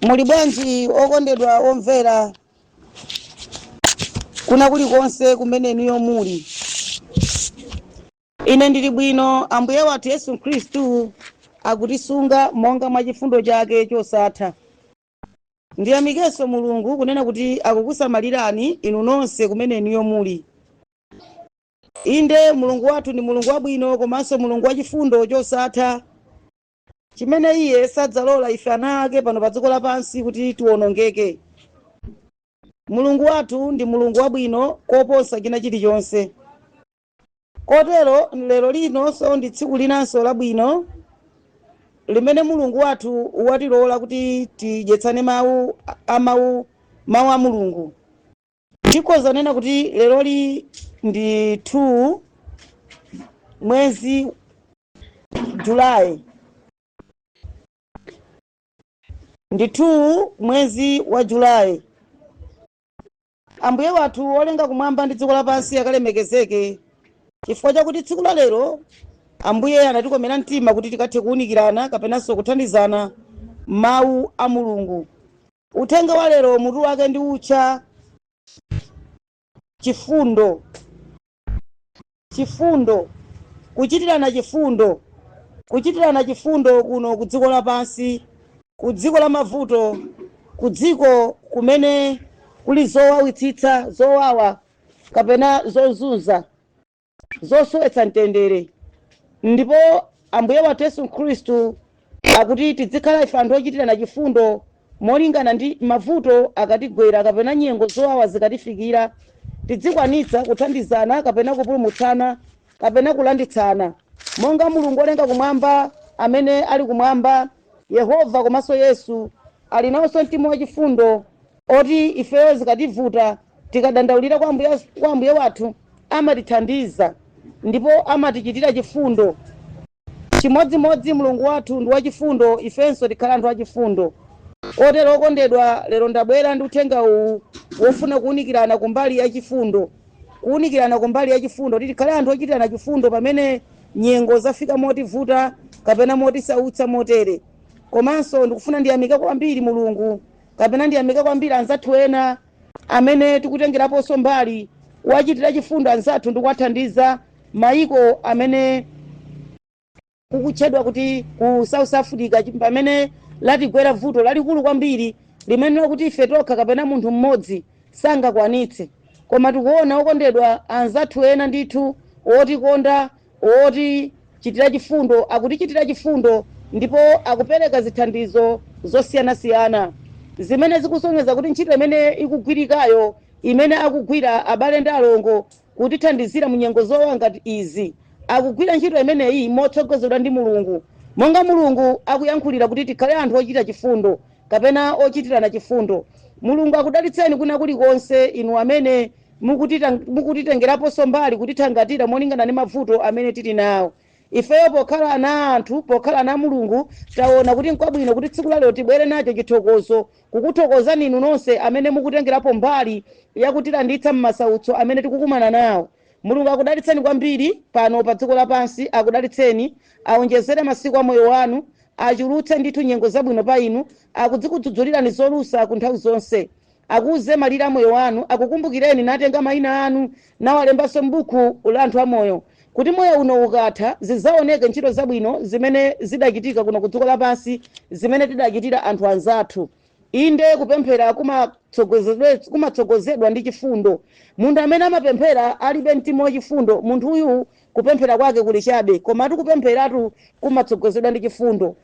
Muli bwanji okondedwa omvera kuna kulikonse kumene niyo muli. Ine ndili bwino, Ambuye wathu Yesu Khristu akutisunga monga mwa chifundo chake chosatha. Ndiyamikeso Mulungu kunena kuti akukusamalirani inu nonse kumene niyo muli. Inde Mulungu wathu ndi Mulungu wabwino komanso Mulungu wa chifundo chosatha, chimene iye sadzalola ife ana ake pano pa dziko lapansi kuti tiwonongeke. Mulungu wathu ndi Mulungu wabwino koposa china chilichonse. Kotero lero linonso ndi tsiku linanso labwino limene Mulungu wathu watilola kuti tidyetsane mawu a Mulungu. Tikhoza nena kuti leroli ndi 2 mwezi Julayi. Ndi 2 mwezi wa Julayi. Ambuye wathu olenga kumwamba ndi dziko lapansi akalemekezeke chifukwa chakuti tsiku la lero Ambuye anatikomera mtima kuti tikathe kuunikirana kapenanso kuthandizana mawu a Mulungu. Uthenga wa lero mutu wake ndi utcha chifundo. Chifundo, kuchitirana chifundo. Kuchitirana chifundo kuno ku dziko lapansi, ku dziko la mavuto, ku dziko kumene kuli zowawitsitsa, zowawa kapena zozunza, zosowetsa mtendere. Ndipo Ambuye wathu Yesu Khristu akuti tidzikhala ife anthu ochitirana chifundo molingana ndi mavuto akatigwera kapena nyengo zowawa zikatifikira, tidzikwanitsa kuthandizana kapena kupulumutsana kapena kulanditsana monga Mulungu olenga kumwamba amene ali kumwamba, Yehova komanso Yesu ali nawonso mtima wachifundo oti ifeyo zikativuta tikadandaulira kwa Ambuye wathu amatithandiza ndipo amatichitira chifundo. Chimodzimodzi Mulungu wathu ndi wachifundo, ifenso tikhala anthu achifundo. Kotero okondedwa, lero ndabwera ndi uthenga uwu wofuna kuunikirana kumbali ya chifundo. Kuunikirana kumbali ya chifundo kuti tikhale anthu ochitirana chifundo pamene nyengo zafika motivuta kapena motisautsa motere. Komanso ndikufuna ndiyamike kwambiri Mulungu kapena ndiyamike kwambiri anzathu ena amene tikutengeraponso mbali wachitira chifundo anzathu ndi kuwathandiza maiko amene kukutchedwa kuti ku South Africa pamene latigwera vuto lalikulu kwambiri limene lakuti ife tokha kapena munthu mmodzi sangakwanitse. Koma tikuona okondedwa anzathu ena ndithu otikonda, otichitira chifundo, akutichitira chifundo ndipo akupereka zithandizo zosiyanasiyana zimene zikusonyeza kuti ntchito imene ikugwirikayo, imene akugwira abale ndi alongo kutithandizira mu nyengo zowawa ngati izi, akugwira ntchito imeneyi motsogozedwa ndi Mulungu. Monga Mulungu akuyankhulira kuti tikhale anthu ochita chifundo kapena ochitirana chifundo. Mulungu akudalitseni kuna kulikonse inu amene mukutitengeraponso mbali kutithangatira molingana ndi mavuto amene tili nawo. Ifeyo pokhala ana anthu, pokhala ana Mulungu, taona kuti nkwabwino kuti tsiku lalero tibwere nacho chithokozo kukuthokozani inu nonse amene mukutengerapo mbali yakutilanditsa m'masautso amene tikukumana nawo. Mulungu akudalitseni kwambiri pano pa dziko lapansi, akudalitseni, aonjezere masiku a moyo wanu, achulutse ndithu nyengo zabwino pa inu, akudzikudzudzulirani zolusa ku nthawi zonse, akuuze malire a moyo wanu, akukumbukireni natenga mayina anu nawalembanso m'buku la anthu amoyo, kuti moyo uno ukatha zidzaoneke ntchito zabwino zimene zidachitika kuno ku dziko lapansi, zimene tidachitira anthu anzathu. Inde kupemphera kumatsogozedwa ndi chifundo. Munthu amene amapemphera alibe mtima wachifundo, munthu uyu kupemphera kwake kuli chabe, koma tikupempheratu kumatsogozedwa ndi chifundo.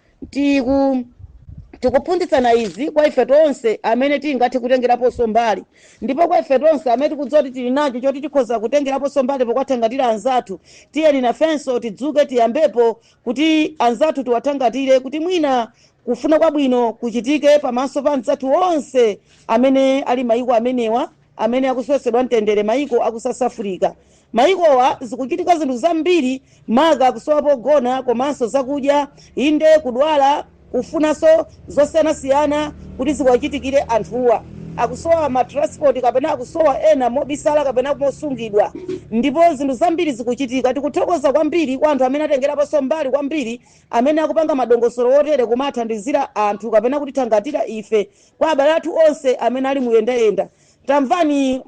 Tikuphunzitsana izi kwa ife tonse amene tingathe kutengeraponso mbali, ndipo kwa ife tonse amene tikudziwa kuti tili nacho choti tikhoza kutengeraponso mbali pokwathangatira anzathu, tiyeni nafenso tidzuke tiyambepo kuti anzathu tiwathangatire kuti mwina kufuna kwabwino kuchitike pamaso pa anzathu onse amene ali maiko amenewa amene akusosedwa mtendere, maiko aku South Africa. Maikowa zikuchitika zinthu zambiri, maga kusowa pogona komanso zakudya, inde kudwala, kufunanso zosiyanasiyana kuti zikuwachitikire anthuwa. akusowa matransport kapena akusowa ena mobisala kapena mosungidwa, ndipo zinthu zambiri zikuchitika. Tikuthokoza kwambiri kwa anthu amene atengeraponso mbali kwambiri, amene akupanga madongosolo otere kumathandizira anthu kapena kutithangatira ife, kwa abale athu onse amene ali muyendayenda. Tamvani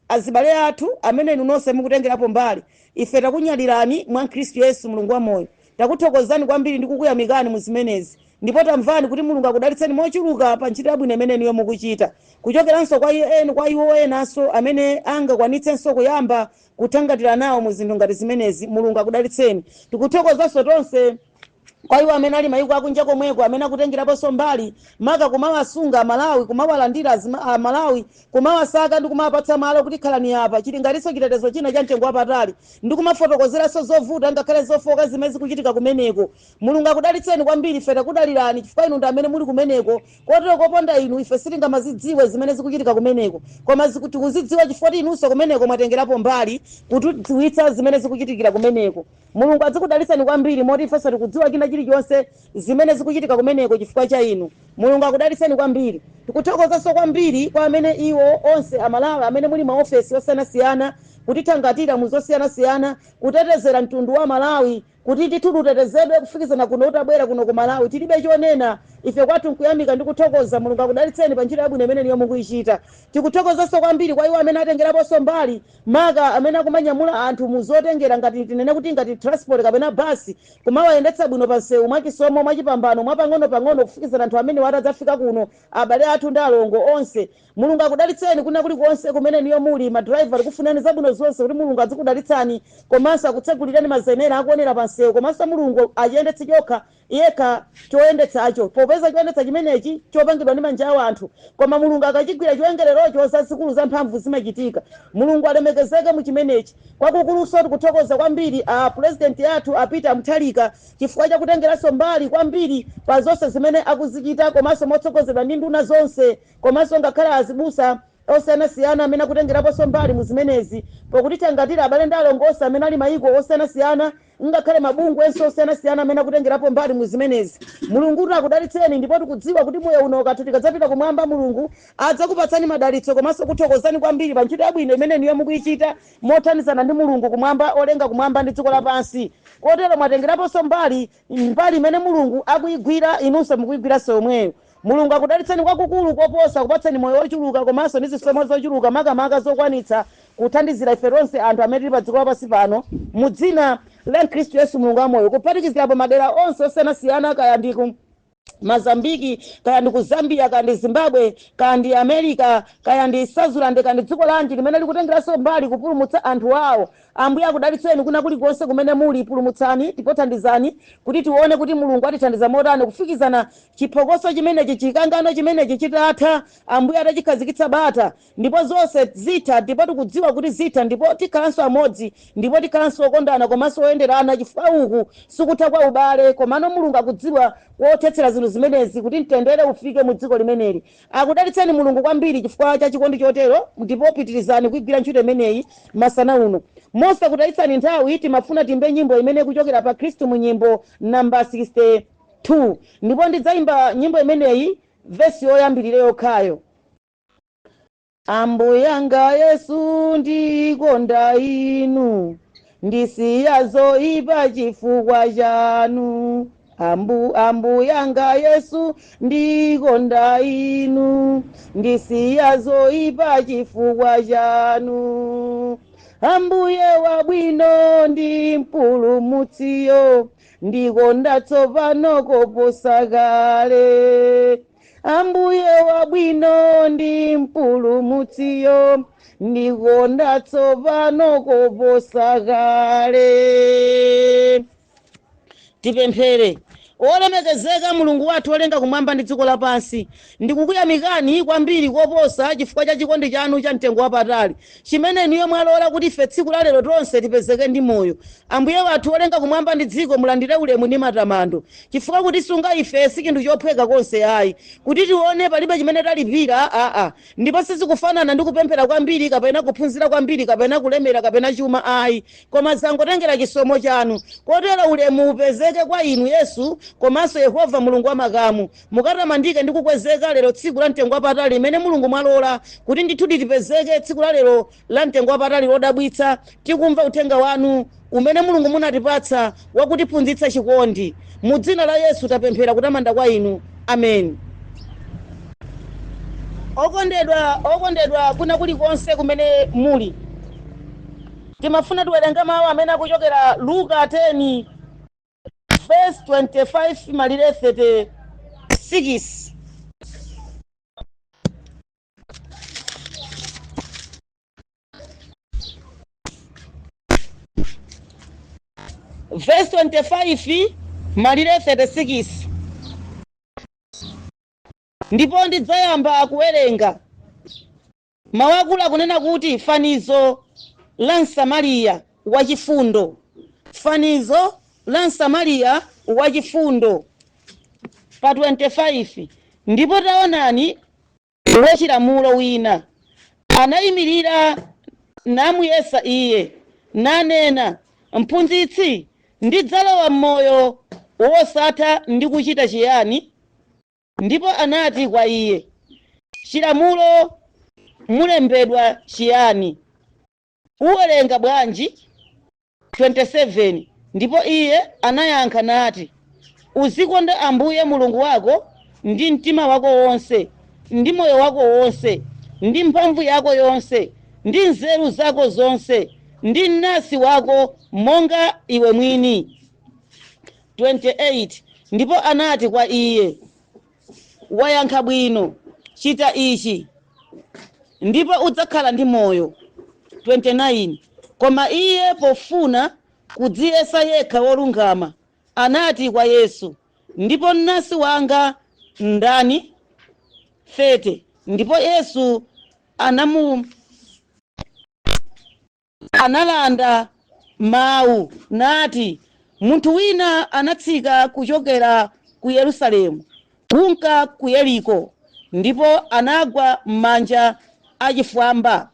azibale athu amene inu nonse mukutengerapo mbali, ife takunyalirani mwa Khristu Yesu Mulungu wa moyo. Takuthokozani kwambiri ndi kukuyamikani mu zimenezi, ndipo tamvani kuti Mulungu akudalitseni mochuluka pa ntchito yabwino imene niyo mukuchita, kuchokeranso kwa iwo enanso amene angakwanitsenso kuyamba kuthangatira nawo mu zinthu ngati zimenezi. Mulungu akudalitseni. Tikuthokozanso tonse kwa iwo amene ali mayiko akunja komweko amene akutengeraponso mbali maka kumawasunga Malawi, kumawalandira Malawi, kumawasaka ndi kumapatsa malo kuti khalani apa, chili ngatinso chitetezo china cha mtengo wapatali, ndi kumafotokozeranso zovuta ngakhale zofoka zimene zikuchitika kumeneko. Mulungu akudalitseni kwambiri, ife takudalirani chifukwa inu ndi amene muli kumeneko, kotero koponda inu ife sitingamazidziwe zimene zikuchitika kumeneko, koma tikuzidziwa chifukwa inunso kumeneko mwatengerapo mbali kutidziwitsa zimene zikuchitikira kumeneko. Mulungu adzikudalitseni kwambiri moti ifenso tikudziwa china chilichonse zimene zikuchitika kumeneko chifukwa cha inu. Mulungu akudalitseni kwambiri. Tikuthokozanso kwambiri kwa amene iwo onse amalawi amene muli maofesi osiyanasiyana kutithangatira mu zosiyanasiyana, kutetezera mtundu wa Malawi, kuti titutetezedwe kufikizana kuno utabwera kuno ku Malawi. Tilibe chonena ife kwathu nkuyamika ndi kuthokoza. Mulungu akudalitseni pa ntchito yabwino imene niyo mukuyichita. Tikuthokozanso kwambiri kwa iwo amene atengeraponso mbali maka amene akumanyamula anthu mu zotengera ngati tinene kuti ngati transport kapena basi, kumawayendetsa bwino pa msewu mwachisomo mwachipambano mwapang'ono kufikizana anthu amene watadzafika kuno, abale athu ndi alongo onse. Mulungu akudalitseni kuna kuli konse kumene niyo muli, madriver kufunani zabwino zonse kuti Mulungu adzikudalitsani, komanso akutsegulirani mazenera akuonera pa msewu, komanso Mulungu ayendetse chokha yekha choyendetsacho, popeza choyendetsa chimenechi chopangidwa ndi manja awo anthu, koma Mulungu akachigwira choyengererocho zazikulu za mphamvu zimachitika. Mulungu alemekezeke mu chimenechi. Kwakukuluso tikuthokoza kwambiri president athu Peter Mutharika chifukwa chakutengeranso mbali kwambiri pa zonse zimene akuzichita, komanso motsogozedwa ndi nduna zonse, komanso ngakhale azibusa osiyanasiyana amene akutengeraponso mbali mu zimenezi, pokutithangatira abale ndi alongosi amene ali mayiko osiyanasiyana, ngakhale mabungwe enso osiyanasiyana amene akutengerapo mbali mu zimenezi. Mulungu akudalitseni, ndipo tikudziwa kuti moyo uno ukathu tikadzapita kumwamba Mulungu adzakupatsani madalitso, komanso kuthokozani kwambiri pa ntchito yabwino imene niyo mukuyichita mothandizana ndi Mulungu kumwamba, olenga kumwamba ndi dziko lapansi. Kotero mwatengeraponso mbali imene Mulungu akuyigwira, inunso mukuyigwiranso yomweyo. Mulungu akudalitseni kwakukulu koposa kupatsani moyo wochuluka, komanso ndi zisomo zochuluka makamaka zokwanitsa kuthandizira ife tonse anthu amene tili pa dziko lapansi pano mu dzina la Khristu Yesu Mulungu wa moyo, kuphatikizirapo madera onse osiyanasiyana, kaya ndi ku Mozambiki, kaya ndi ku Zambia, kaya ndi Zimbabwe, kaya ndi America, kaya ndi Swaziland, kaya ndi dziko lanji limene likutengeranso mbali kupulumutsa anthu awo. Ambuye akudalitseni kuna kulikonse kumene muli, pulumutsani ndipo thandizani kuti tione kuti Mulungu atithandiza motani kufikizana chiphokoso chimenechi, chikangano chimenechi chitatha, Ambuye atachikhazikitsa bata, ndipo zonse zitha, ndipo tikudziwa kuti zitha, ndipo tikhalanso amodzi, ndipo tikhalanso okondana komanso oyenderana, chifukwa uku sikutha kwa ubale, komano Mulungu akudziwa wothetsera zinthu zimenezi kuti mtendere ufike mu dziko limeneli. Akudalitseni Mulungu kwambiri chifukwa cha chikondi chotero, ndipo pitirizani kuigwira ntchito imeneyi masana uno. Monse kudalitsani nthawi timafuna timbe nyimbo imene kuchokera pa Khristu mu nyimbo namba 62, ndipo ndidzayimba nyimbo imeneyi vesi yoyambirira yokhayo. Ambuye anga Yesu ndikonda inu, ndisiya zoyipa chifukwa chanu. Ambuye anga Yesu ndikonda inu, ndisiya zoyipa chifukwa chanu. Ambuye wabwino ndi mpulumutsiyo, ndikonda tsopano koposa kale. Ambuye wabwino ndi mpulumutsiyo, ndikonda tsopano koposa kale. Tipemphere. Olemekezeka Mulungu wathu olenga kumwamba ndi dziko lapansi, ndikukuyamikani kwambiri koposa chifukwa cha chikondi chanu cha mtengo wapatali chimene niyo mwalola kuti ife tsiku la lero tonse tipezeke ndi moyo. Ambuye wathu olenga kumwamba ndi dziko, mulandire ulemu ndi matamando chifukwa kuti sunga ife si chinthu chophweka konse ayi, kuti tione palibe chimene talipira ndipo sizikufanana ndi kupemphera kwambiri kapena kuphunzira kwambiri kapena kulemera kapena chuma ayi, koma zangotengera chisomo chanu. Kotero ulemu upezeke kwa inu Yesu komanso Yehova mulungu wa makamu, mukatamandike ndi kukwezeka lero tsiku la mtengo wapatali limene mulungu mwalola kuti ndithu tipezeke tsiku la lero la mtengo wapatali lodabwitsa, tikumva uthenga wanu umene mulungu munatipatsa wakutiphunzitsa chikondi. Mu dzina la Yesu tapemphera kutamanda kwa inu, amen. Okondedwa kuna kulikonse kumene muli, timafuna tiwerenga mawu amene akuchokera Luka 10 verse 25 malire 36. Verse 25 malire 36. Ndipo ndidzayamba kuwerenga. Mawu akulu akunena kuti fanizo la Msamariya wachifundo. Fanizo la Msamariya wachifundo. Pa 25. Ndipo taonani wachilamulo wina anayimirira namuyesa iye, nanena, mphunzitsi, ndidzalowa m'moyo wosatha ndi kuchita chiyani? Ndipo anati kwa iye, chilamulo mulembedwa chiyani? Uwerenga bwanji? 27. Ndipo iye anayankha nati, uzikonda Ambuye Mulungu wako ndi mtima wako wonse, ndi moyo wako wonse, ndi mphamvu yako yonse, ndi nzeru zako zonse, ndi mnansi wako monga iwe mwini. 28. Ndipo anati kwa iye, wayankha bwino, chita ichi ndipo udzakhala ndi moyo. 29. Koma iye pofuna kudziyesa yekha wolungama anati kwa Yesu, ndipo mnansi wanga ndani? 30. Ndipo Yesu analanda mawu nati, munthu wina anatsika kuchokera ku Yerusalemu kunka ku Yeriko, ndipo anagwa m'manja achifwamba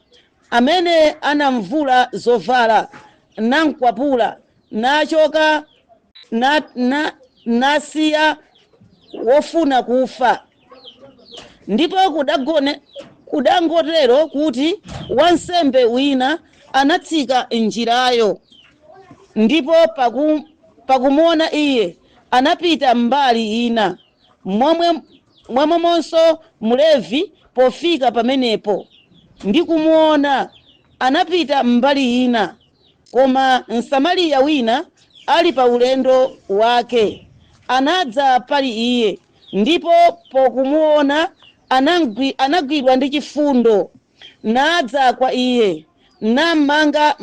amene anamvula zovala, namkwapula, nachoka nasiya wofuna kufa. Ndipo kudangotero kuti wansembe wina anatsika njirayo, ndipo pakumuona iye anapita mbali ina, momwemonso Mlevi pofika pamenepo ndi kumuona anapita mbali ina. Koma Msamariya wina ali pa ulendo wake anadza pali iye, ndipo pokumuona anagwidwa ndi chifundo, nadza kwa iye, namanga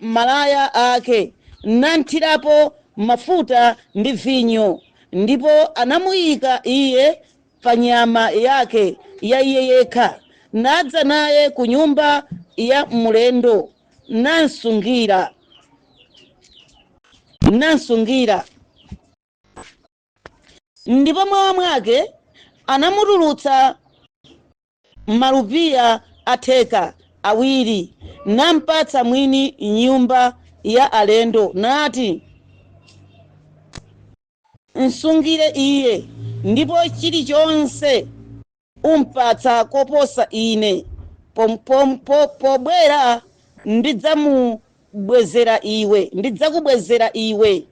malaya ake, nanthirapo mafuta ndi vinyo, ndipo anamuyika iye pa nyama yake ya iye yekha, nadza naye ku nyumba ya mlendo, nansungira. Ndipo mmawa mwake anamutulutsa malupiya atheka awiri, nampatsa mwini nyumba ya alendo, nati, msungire iye, ndipo chilichonse umpatsa koposa ine, pobwera ndidzakubwezera iwe.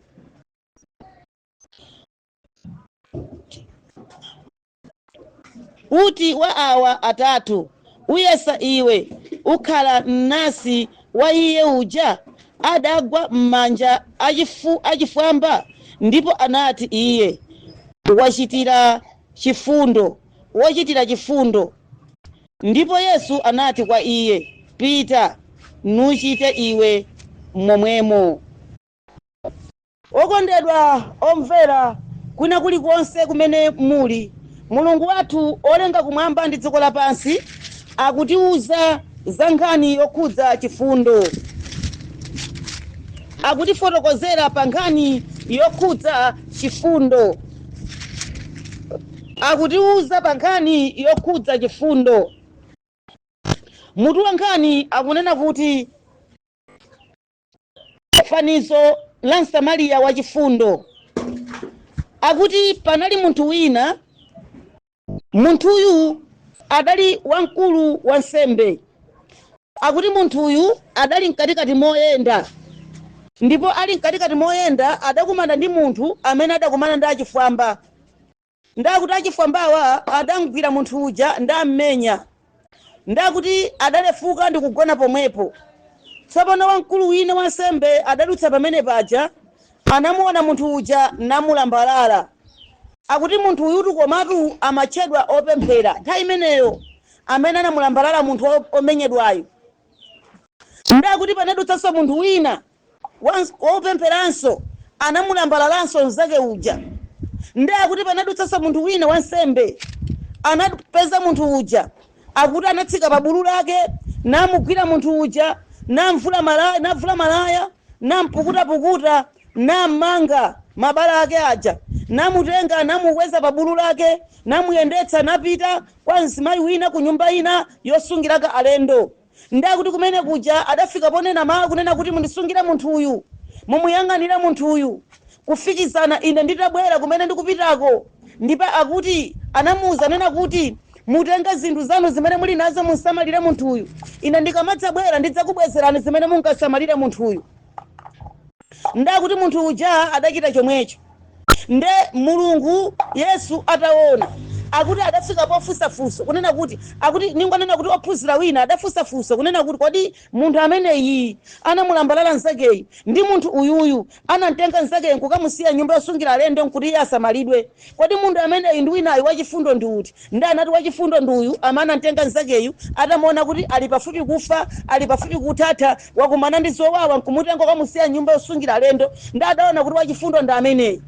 Uti wa awa atatu uyesa iwe ukhala mnansi wa iye uja adagwa m'manja achifwamba? Ndipo anati iye, wochitira chifundo. Ndipo Yesu anati kwa iye, pita nuchite iwe momwemo. Okondedwa omvera kwina kulikonse kumene muli, Mulungu wathu olenga kumwamba ndi dziko lapansi akutiuza za nkhani yokhudza chifundo, akutifotokozera pa nkhani yokhudza chifundo, akutiuza pa nkhani yokhudza chifundo. Mutu wa nkhani akunena kuti fanizo la Msamariya wachifundo. akuti panali munthu wina, munthuyu adali wamkulu wa nsembe. Akuti munthuyu adali mkatikati moyenda, ndipo ali mkatikati moyenda adakumana ndi munthu amene adakumana ndi achifwamba. Ndakuti achifwambawa adamgwira munthu uja ndammenya, ndakuti adalefuka ndi kugona pomwepo. Tsopano wamkulu wina wa nsembe adadutsa pamene paja, anamuona munthu uja namulambalala. Akuti munthu uyutu komatu amatchedwa opemphera nthawi imeneyo amene anamulambalala munthu omenyedwayo. Ndakuti panadutsanso munthu wina wopempheranso anamulambalalanso mnzake uja. Ndakuti panadutsanso munthu wina wa nsembe anapeza munthu uja, akuti anatsika pa bulu lake namugwira munthu uja namvula malaya nampukutapukuta nammanga mabala ake aja, namutenga namukweza pa bulu lake namuyendetsa napita kwa mzimayi wina ku nyumba ina yosungiraka alendo. Ndakuti kumene kuja adafika ponena mawu kunena kuti mundisungire munthu uyu, mumuyang'anire munthu uyu kufikizana ine nditabwera kumene ndikupitako. Ndipo akuti anamuwuza nena kuti mutenge zinthu zanu zimene muli nazo munsamalire munthu uyu, ine ndikamadzabwera ndidzakubwezerani zimene munkasamalire munthu uyu. Ndakuti munthu uja adachita chomwecho. Nde Mulungu Yesu ataona, akuti adafika pofusafusa kunena kuti, akuti ningonena kuti ophunzira wina adafusafusa kunena kuti kodi munthu ameneyi anamulambalala nzakeyi ndi munthu uyuyu anamtenga nzakeyi kukamusiya nyumba yosungira alendo nkuti iye asamalidwe, kodi munthu ameneyi ndi winayi wachifundo ndi uti? Ndi anati wachifundo ndi uyu amene amtenga nzakeyu atamuona kuti ali pafupi kufa, ali pafupi kuthatha, wakumana ndi zowawa nkumutenga kukamusiya nyumba yosungira alendo, ndi adaona kuti wachifundo ndi ameneyi.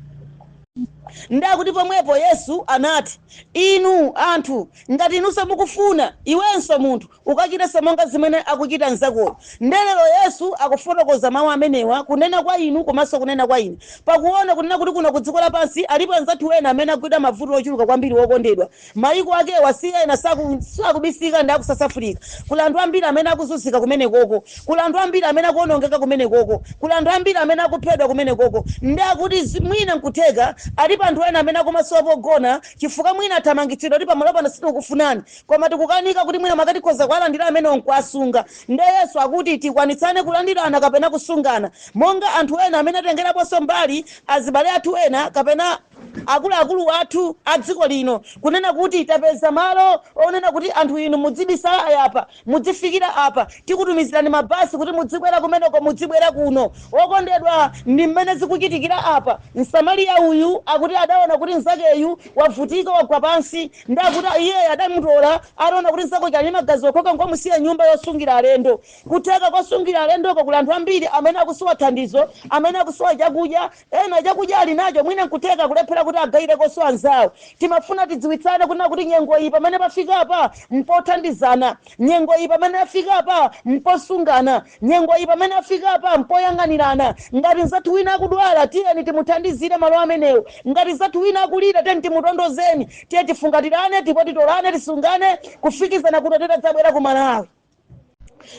Ndakuti pomwepo Yesu anati, inu anthu ngati inunso mukufuna iwenso munthu ukachita monga zimene akuchita nzakoyo. Ndelero Yesu akufotokoza mawu amenewa kunena kwa inu komanso kunena kwa ine, pakuona kunena kuti kuno kudziko lapansi alipo anzathu ena amene agwida mavuto ochuluka kwambiri wokondedwa. Mayiko ake wasiya ena sakubisika ndi akusasafurika. Kula anthu ambiri amene akuzunzika kumene koko, kula anthu ambiri amene akuonongeka kumene koko, kula anthu ambiri amene akuphedwa kumene koko. Ndakuti mwina nkuteka alipo anthu ena amene akumasowa pogona chifukwa mwina athamangitsidwa kuti pamalo pano sitikukufunani, koma tikukanika kuti mwina makati khoza kulandira amene onkuasunga. Nde Yesu akuti tikwanitsane kulandirana kapena kusungana monga anthu ena amene atengeraponso mbali azibale athu ena kapena akuluakulu athu a dziko lino kunena kuti tapeza malo onena kuti anthu inu mudzibisala ayapa mudzifikira apa, tikutumizirani mabasi kuti mudzibwera kumeneko mudzibwera kuno. Okondedwa, ndi mmene zikuchitikira apa. Msamariya uyu akuti adaona kuti nzakeyu wavutika wagwa pansi, ndakuti iye adamutola adaona kuti nzako chali magazi okhoka ngomusiya nyumba yosungira alendo. Kutheka kosungira alendoko kula anthu ambiri amene akusowa thandizo, amene akusowa chakudya, ena chakudya ali nacho mwina nkutheka kulephera kuti agaire kosowa nzawo. Timafuna tidziwitsane kunena kuti nyengo iyi pamene pafika apa mpothandizana, nyengo iyi pamene afika apa mposungana, nyengo iyi pamene afika apa mpoyang'anirana. Ngati nzathu wina akudwala tiyeni timuthandizire malo amenewo, ngati nzathu wina akulira tiyeni timutondozeni, tiye tifungatirane, tipo titolane, tisungane kufikizana kuti tidzabwera ku Malawi.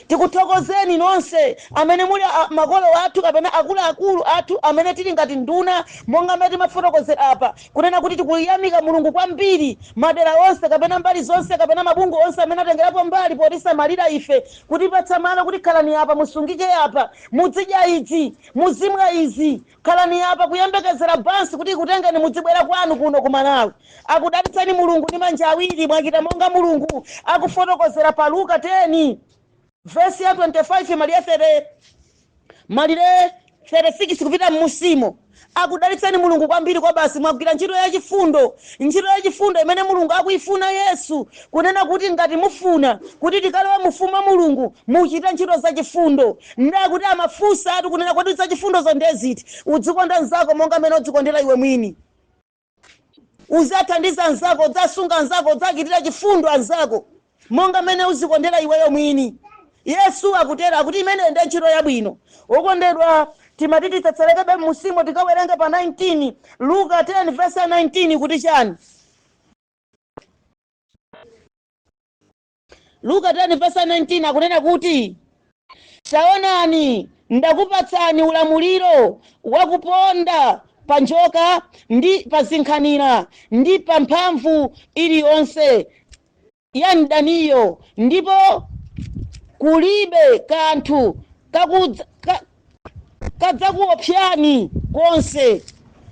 Tikuthokozeni nonse amene muli makolo athu kapena akuluakulu athu amene tili ngati nduna monga amene timafotokozera apa kunena kuti tikuyamika Mulungu kwambiri madera onse kapena mbali zonse kapena mabungu onse amene atengerapo mbali potisamalira ife, kutipatsa malo kuti khalani apa musungike apa muzidya izi muzimwa izi, khalani apa kuyembekezera basi kuti ikutengeni mudzibwera kwanu kuno ku Malawi. Akudalitsani Mulungu ndi manja awiri, mwachita monga Mulungu akufotokozera pa Luka 10 verse ya 25 malire 36 kupita mmusimo. Akudalitsani Mulungu kwambiri kwa basi mwagwira ntchito ya chifundo, ntchito ya chifundo imene Mulungu akuifuna Yesu, kunena kuti ngati mufuna kuti tikalowe mufuma Mulungu muchita ntchito za chifundo. Ndakuti amafunsa atu kunena kuti za chifundo zondeziti, udzikonda nzako monga amene udzikondera iwe mwini, uzathandiza nzako, udzasunga nzako, udzachitira chifundo anzako monga amene uzikondera iweyo mwini. Yesu akutera akuti imene ndi ntchito yabwino. Okondedwa, timatiti tsetsereke musimo tikawerenga pa 19 Luka 10 verse 19 kuti chani? Luka 10 verse 19 akunena kuti taonani ndakupatsani ulamuliro wakuponda pa njoka ndi pa zinkhanira ndi pa mphamvu iliyonse ya mdaniyo, ndipo kulibe kanthu kadzakuopsani konse.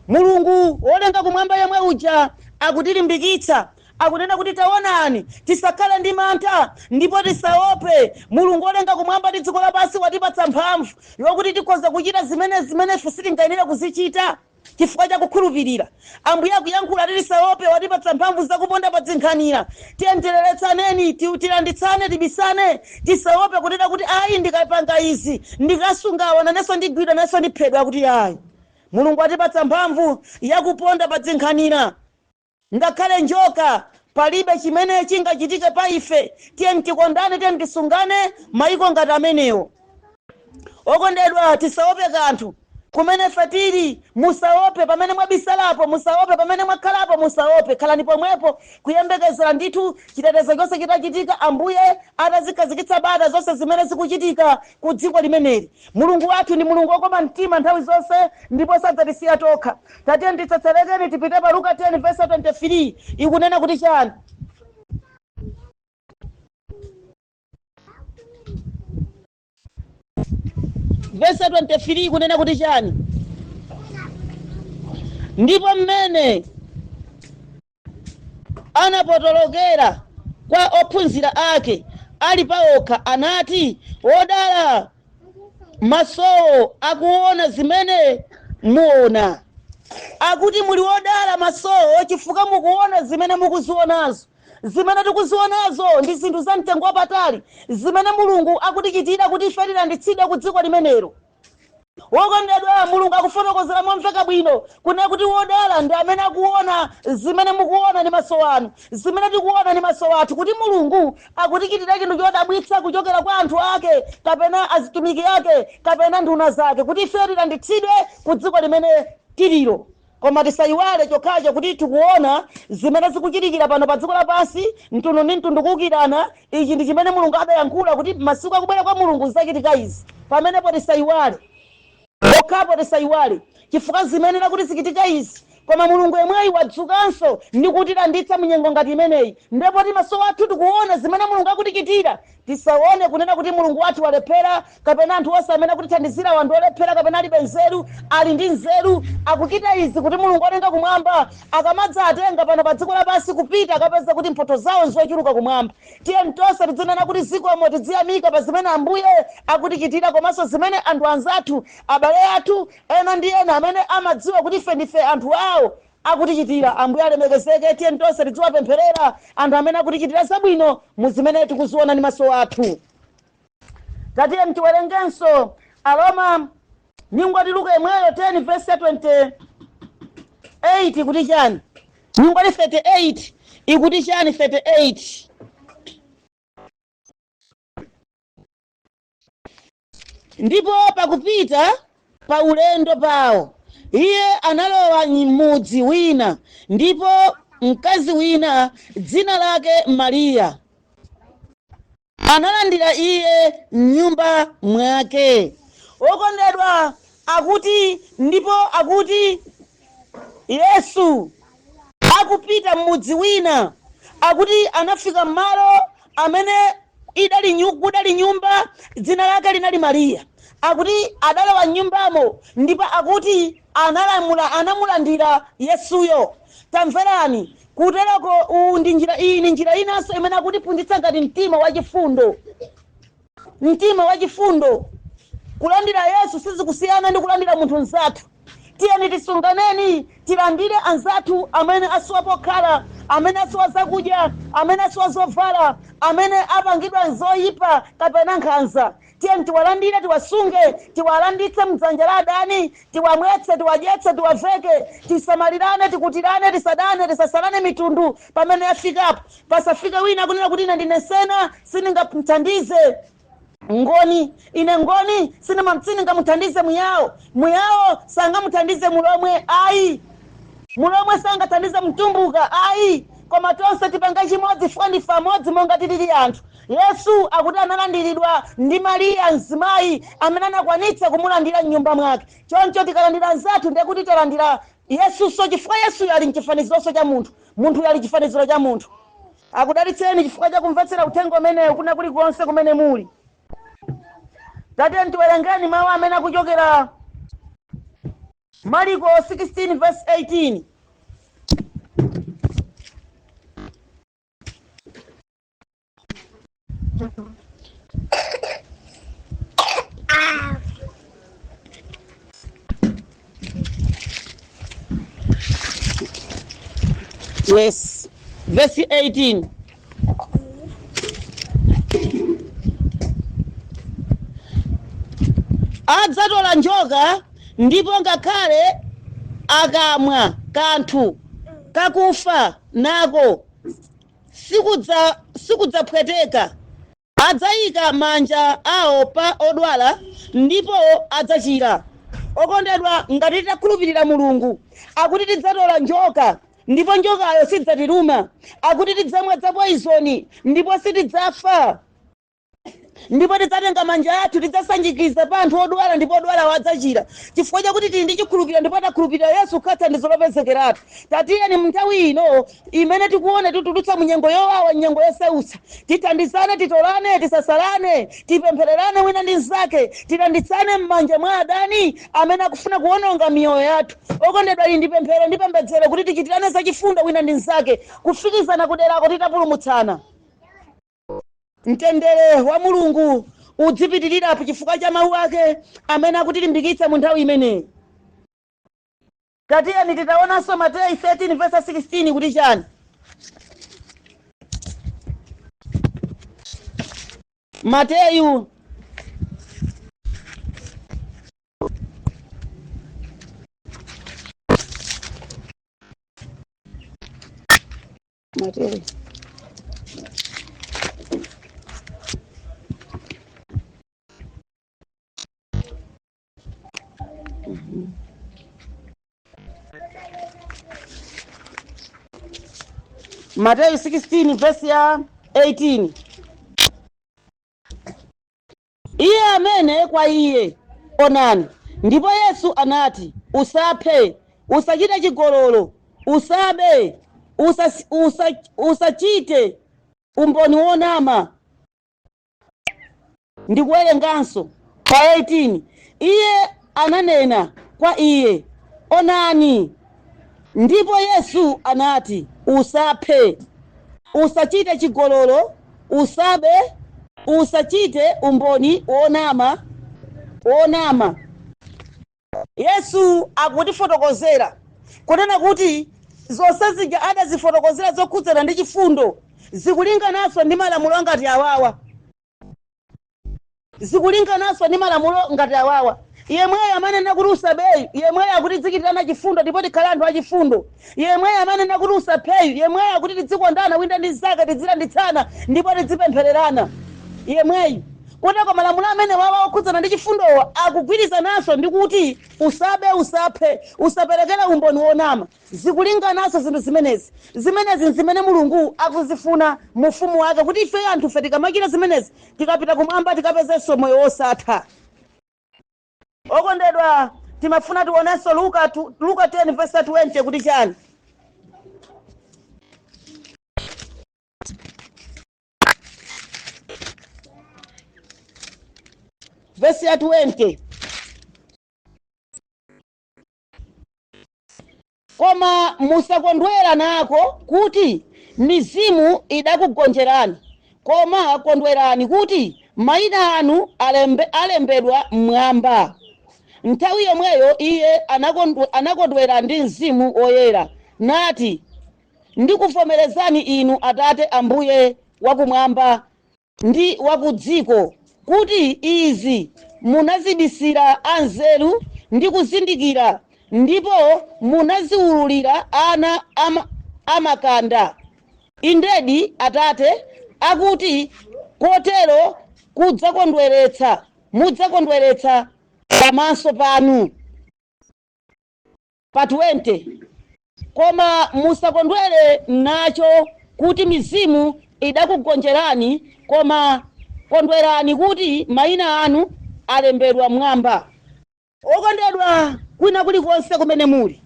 Mulungu wolenga kumwamba yemwe uja akutilimbikitsa, akunena kuti taonani tisakhale ndi mantha ndipo tisaope. Mulungu wolenga kumwamba ndi dziko lapansi watipatsa mphamvu yokuti tikhoza kuchita zimene ife sitingayenera kuzichita chifukwa cha kukhulupirira. Ambuye akuyankhula kuti tisaope, watipatsa mphamvu zakuponda pa zinkhanira. Tiyendereretsaneni, tilanditsane, tibisane, tisaope kunena kuti ayi ndikapanga izi ndikasungawa nanenso ndigwidwa nanenso ndiphedwa kuti ayi. Mulungu watipatsa mphamvu yakuponda pa zinkhanira. Ngakhale njoka palibe chimene chingachitike pa ife. Tiyeni tikondane, tiyeni tisungane maiko ngati amenewo. Okondedwa, tisaope kanthu kumene fatiri. Musaope pamene mwabisalapo, musaope pamene mwakhalapo, musaope. Khalani pomwepo kuyembekezera ndithu chitetezo chonse chitachitika, Ambuye atazikhazikitsa bata zonse zimene zikuchitika ku dziko limeneli. Mulungu wathu ndi Mulungu wokoma mtima nthawi zonse ndipo sadzatisiya tokha. Tatiye nditsetserekeni tipite pa Luka 10:23 ikunena kuti chani? Verse 23 kunena kuti chani? Ndipo mmene anapotolokera kwa ophunzira ake ali paokha anati, wodala masowo akuona zimene muona. Akuti muli wodala masowo chifukwa mukuona zimene mukuzionazo. Zimene tikuzionazo ndi zinthu za mtengo wapatali zimene Mulungu akutichitira kuti ife tilanditsidwe ku dziko limenelo. Wokondedwa, Mulungu akufotokozera momveka bwino kunena kuti wodala ndi amene akuona zimene mukuona ndi maso anu, zimene tikuona ndi maso athu, kuti Mulungu akutichitira chinthu chodabwitsa kuchokera kwa anthu ake kapena azitumiki ake kapena nduna zake kuti ife tilanditsidwe ku dziko limene tililo. Koma tisayiwale chokhacho kuti tikuona zimene zikuchitikira pano pa dziko lapansi, mtundu ndi mtundu kuwukirana. Ichi ndi chimene Mulungu adayankhula kuti masiku akubwera kwa Mulungu zachitika izi. Pamenepo tisayiwale, okhapo tisayiwale chifukwa zimenera kuti zichitika izi. Koma Mulungu yemweyi wadzukanso ndi kutilanditsa mnyengo ngati imeneyi. Ndipo ti maso athu tikuona zimene Mulungu akutichitira. Tisaone kunena kuti Mulungu wathu walephera kapena anthu onse amene akutithandizira wanthu olephera kapena alibe nzeru. Ali ndi nzeru, akuchita izi kuti Mulungu atenga kumwamba akamadza atenga pano pa dziko lapansi kupita akapeza kuti mphotho zawo nzochuluka kumwamba. Tiyeni tonse tidzinena kuti zikomo, tidziyamika pa zimene Ambuye akutichitira, komanso zimene anthu anzathu, abale athu ena ndi ena amene amadziwa kuti ife ndife anthu awo akutichitira. Ambuye alemekezeke. Tiyeni tonse tidziwapempherera anthu amene akutichitira zabwino mu zimene tikuziona ndi maso athu. Tatiye mtiwerengenso Aroma nyingwati Luka yemweyo 10:28 kuti chani? Nyingwati 38 ikuti chani? 38 ndipo pakupita pa ulendo pawo iye analowa mudzi wina, ndipo mkazi wina dzina lake Mariya analandira iye m'nyumba mwake. Okondedwa, akuti ndipo akuti Yesu akupita mudzi wina, akuti anafika malo amene kudali nyumba dzina lake linali Mariya. Akuti adalowa nyumbamo ndipo akuti anamulandira Yesuyo. Tamverani, kutereko ndi njira iyi ndi njira inanso imene akutipunditsa ngati mtima wachifundo. Mtima wachifundo, kulandira Yesu sizikusiyana ndi kulandira munthu mzathu. Tiyeni tisunganeni, tilandire anzathu amene asowa pokhala, amene asowa zakudya, amene asowa zovala, amene apangidwa zoyipa kapena nkhanza. Tiyeni tiwalandire, tiwasunge, tiwalanditse mdzanja la adani, tiwamwetse, tiwadyetse, tiwaveke, tisamalirane, tikutirane, tisadane, tisasalane mitundu pamene afikapo. Pasafike wina kunena kuti ine ndine sena sindingamuthandize ngoni, ine ngoni sindingamuthandize muyawo, muyawo sangamuthandize mulomwe, ayi mulomwe sangathandize mtumbuka, ayi. Koma tonse tipanga chimodzi, chifukwa ndife amodzi monga tilili anthu. Yesu akuti analandiridwa ndi Mariya mzimayi amene anakwanitsa kumulandira m'nyumba mwake. Choncho tikalandira anzathu ndiye kuti talandira Yesuso, chifukwa Yesu ali mchifanizironso cha munthu, munthu ali chifaniziro cha munthu. Akudalitseni chifukwa cha kumvetsera uthenga umenewu kuna kulikonse kumene muli. Tate tiwerengeni mawu amene akuchokera Marko 16 verse 18. Yes, verse 18. Adzatola njoka ndipo ngakhale akamwa kanthu kakufa nako sikudzapweteka. Adzayika manja awo pa odwala ndipo adzachira. Okondedwa, ngati titakhulupirira Mulungu akuti tidzatola njoka ndipo njokayo sidzatiluma, akuti tidzamwa za poizoni ndipo sitidzafa, ndipo tidzatenga manja athu tidzasanjikiza pa anthu odwala ndipo odwala adzachira. Chifukwa chakuti tili ndi chikhulupiriro ndipo takhulupirira Yesu khatsa ndi zolopezekeratu. Tatiyeni mnthawi ino imene tikuona titulutsa munyengo yowawa, nyengo yosautsa, tithandizane, titolane, tisasalane, tipemphererane wina ndi mnzake, tilanditsane m'manja mwa adani amene akufuna kuwononga miyoyo yathu. Okondedwa, ili ndi pemphero ndi pembedzero kuti tichitirane zachifundo wina ndi mnzake, kufikizana kuderako titapulumutsana. Mtendere wa Mulungu udzipitirirapo chifukwa cha mawu ake amene akutilimbikitsa mu nthawi imeneyi. Tatiyeni titaonanso Mateyu 13 verse 16 kuti chani. Mateyu Mateyu 16 verse ya 18. Iye amene kwa iye onani. Ndipo Yesu anati, usaphe, usachite chigololo, usabe, usachite umboni wonama. Ndikuwerenganso pa 18. Iye ananena kwa iye, onani. Ndipo Yesu anati, usaphe, usachite chigololo, usabe, usachite umboni wonama. Yesu akutifotokozera kunena kuti zonse zija adazifotokozera zokhudzana ndi chifundo zikulingananso ndi malamulo ngati awawa. Zikulingananso ndi malamulo ngati awawa. Yemweyo amanena kuti usabeyu, yemweyo akuti tidzichitirana chifundo ndipo tikhale anthu achifundo. Yemweyo amanena kuti usapheyu, yemweyo akuti tidzikondana wina ndi mnzake, tidzilanditsana ndipo tidzipemphererana. Yemweyo kotero malamulo amene wawa okhudzana ndi chifundowa akugwirizananso ndi kuti usabe, usaphe, usaperekere umboni wonama. Zikulingananso zinthu zimenezi. Zimenezi zimene Mulungu akuzifuna mu ufumu wake, kuti ife anthu tikamachita zimenezi tikapita kumwamba tikapezenso moyo wosatha. Okondedwa, timafuna tionenso Luka 10 verse 20 kuti chani. Verse ya 20. Koma musakondwera nako kuti mizimu idakugonjerani, koma kondwerani kuti mayina anu alembedwa mmwamba. Nthawi yomweyo iye anakondwera ndi Mzimu Woyera nati, ndikuvomerezani inu Atate Ambuye wakumwamba ndi wakudziko, kuti izi munazibisira anzeru ndi kuzindikira, ndipo munaziwululira ana amakanda. Indedi Atate akuti kotero mudzakondweretsa pamaso panu. Pa 20. Koma musakondwere nacho kuti mizimu idakugonjerani, koma kondwerani kuti mayina anu alembedwa mwamba. Okondedwa kwina kulikonse kumene muli,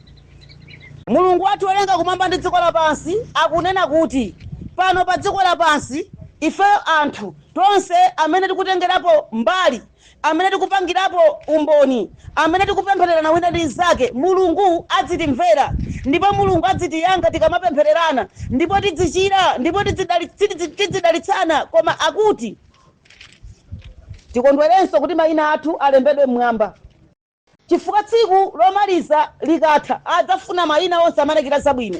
Mulungu wathu wolenga kumwamba ndi dziko lapansi akunena kuti pano pa dziko lapansi ifeyo anthu tonse amene tikutengerapo mbali, amene tikupangirapo umboni, amene tikupemphererana wina ndi nzake, Mulungu adzitimvera ndipo Mulungu adzitiyankha tikamapemphererana, ndipo tidzichira, ndipo tidzidalitsana. Koma akuti tikondwerenso kuti mayina athu alembedwe mmwamba, chifukwa tsiku lomaliza likatha adzafuna mayina onse amene achita zabwino.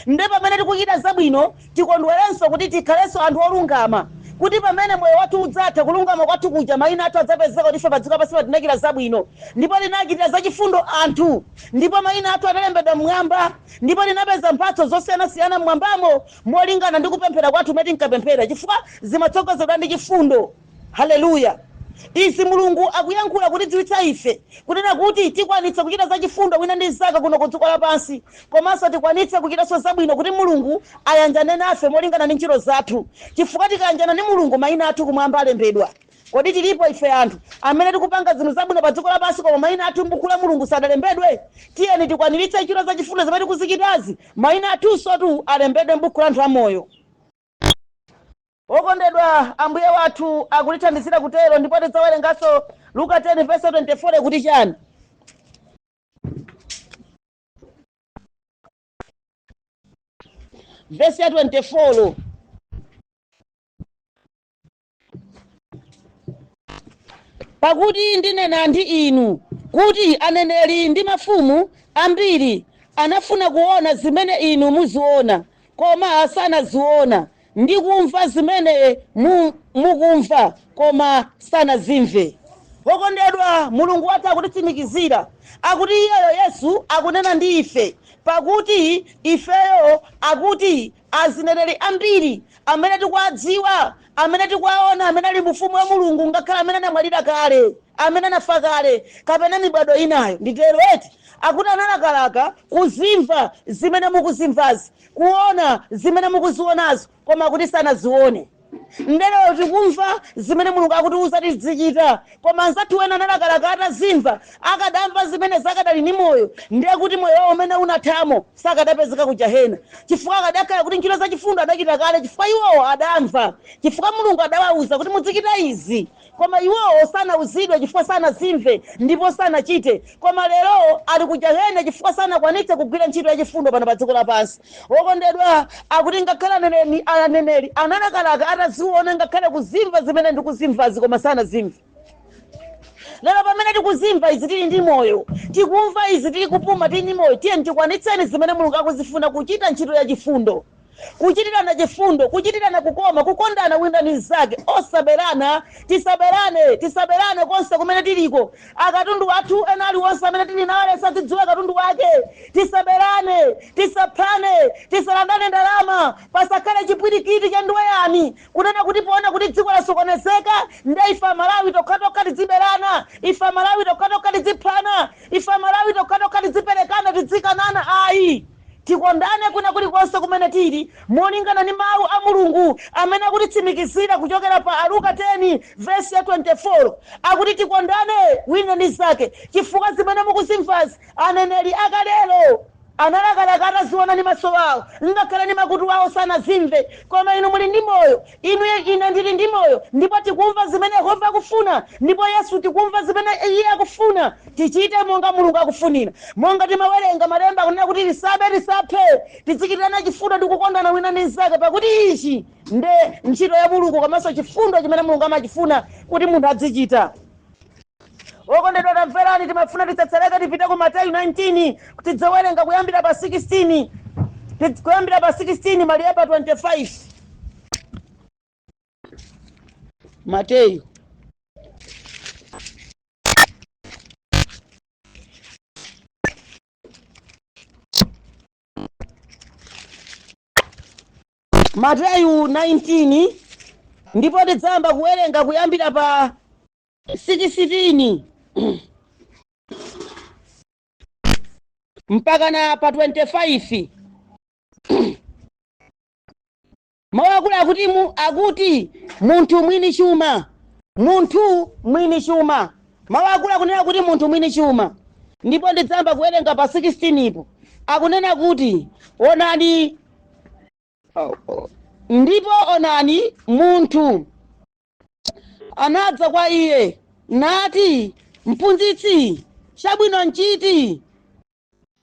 Ndipo pamene tikuchita zabwino tikondwerenso kuti tikhalenso anthu olungama, kuti pamene moyo wathu udzatha kulungama kwathu kuja mayina athu adzapezeka kuti ife pa dziko lapansi tinachita zabwino ndipo tinachitira zachifundo anthu, ndipo mayina athu analembedwa mmwamba, ndipo tinapeza mphatso zosiyanasiyana mmwambamo molingana ndi kupemphera kwathu kumene tinkapemphera, chifukwa zimatsogozedwa ndi chifundo. Haleluya! Izi Mulungu akuyankhula kutidziwitsa ife kunena kuti tikwanitsa kuchita zachifundo wina ndi nzake kuno ku dziko lapansi, komanso tikwanitse kuchitanso zabwino kuti Mulungu ayanjane nafe molingana ndi ntchito zathu, chifukwa tikayanjana ndi Mulungu mayina athu kumwamba alembedwa. Kodi tilipo ife anthu amene tikupanga zinthu zabwino pa dziko lapansi koma mayina athu m'buku la Mulungu sadalembedwe? Tiyeni tikwaniritse ntchito zachifundo zimene tikuzichitazi, mayina athunso alembedwe m'buku la anthu amoyo. Okondedwa, Ambuye wathu akulithandizira kutero, ndipo tidzawerenganso Luka 10:24 kuti chani? Verse ya 24. Pakuti ndinena ndi inu kuti aneneri ndi mafumu ambiri anafuna kuona zimene inu muziona koma sanaziona, ndi kumva zimene mukumva koma sanazimve. Okondedwa, Mulungu wathu akutitsimikizira akuti iyeyo Yesu akunena ndi ife, pakuti ifeyo akuti azineneri ambiri amene tikuwadziwa, amene tikuwaona, amene ali mfumu wa Mulungu, ngakhale amene anamwalira kale, amene anafa kale, kapena mibado inayo, nditero eti akuti analakalaka kuzimva zimene mukuzimvazi, kuona zimene mukuzionazo, koma kuti sanazione. Ndero tikumva zimene Mulungu akutiuza tizichita, koma anzathu ena analakalaka atazimva, akadamva zimene zakadali ndi moyo, ndiye kuti moyo wawo umene unathamo sakadapezeka ku Jehena, chifukwa akadakhala kuti ntchito zachifundo adachita kale, chifukwa iwowo adamva, chifukwa Mulungu adawauza kuti muzichita izi, koma iwowo sanauzidwe chifukwa sanazimve ndipo sanachite. Koma lero ali ku Jehena chifukwa sanakwanitse kugwira ntchito yachifundo pano pa dziko lapansi. Okondedwa, akuti ngakhale aneneri analakalaka ataziona ngakhale kuzimva zimene ndikuzimvazi koma sanazimve. Lero pamene tikuzimva izi tili ndi moyo, tikumva izi tili kupuma tili ndi moyo, tiyeni tikwanitseni zimene Mulungu akuzifuna, kuchita ntchito yachifundo, kuchitirana chifundo, kuchitirana kukoma, kukondana wina ndi nzake, osaberana. Tisaberane konse kumene tiliko. Akatundu athu ena aliwonse amene tili nawo sadzidziwa katundu wake. Tisaberane, tisaphane, tisalandane ndalama, pasakhale chipwirikiti cha ndiweyani kunena kuti poona kuti dziko lasokonezeka ndi ife Amalawi tokha tidziberana, ife Amalawi tokha tidziphana, ife Amalawi tokha tidziperekana, tidzikanana. Ayi, tikondane kuna kulikonse kumene tili molingana ndi mawu a Mulungu amene akutitsimikizira kuchokera pa Luka 10:24, akuti tikondane wina ndi nzake, chifukwa zimene mukuzimvazi aneneri akalelo analakalaka ataziona ndi maso awo, ngakhale ndi makutu awo sanazimve, koma inu muli ndi moyo, ine ndili ndi moyo, ndipo tikumva zimene Yehova akufuna, ndipo Yesu tikumva zimene iye akufuna. Tichite monga Mulungu akufunira, monga timawerenga malemba akunena kuti tisaphe, tizichitirana chifundo ndi kukondana wina ndi nzake, pakuti ichi nde ntchito ya Mulungu komanso chifundo chimene Mulungu amachifuna kuti munthu azichita. Okondedwa, tamverani, timafuna titsatsereke tipite ku Mateyu 19 tidzawerenga kuyambira pa 16, kuyambira pa 16 maliya pa 25. Mateyu Mateyu 19 ndipo tidzayamba kuwerenga kuyambira pa 16 mpaka na pa 25. Mawakula akuti munthu mwini chuma. Munthu mwini chuma. Mawakula kunena kuti munthu mwini chuma. Ndipo ndidzamba kuwerenga pa 16 ipo. Akunena kuti onani ndipo onani munthu anadza kwa iye nati, mphunzitsi, chabwino nchiti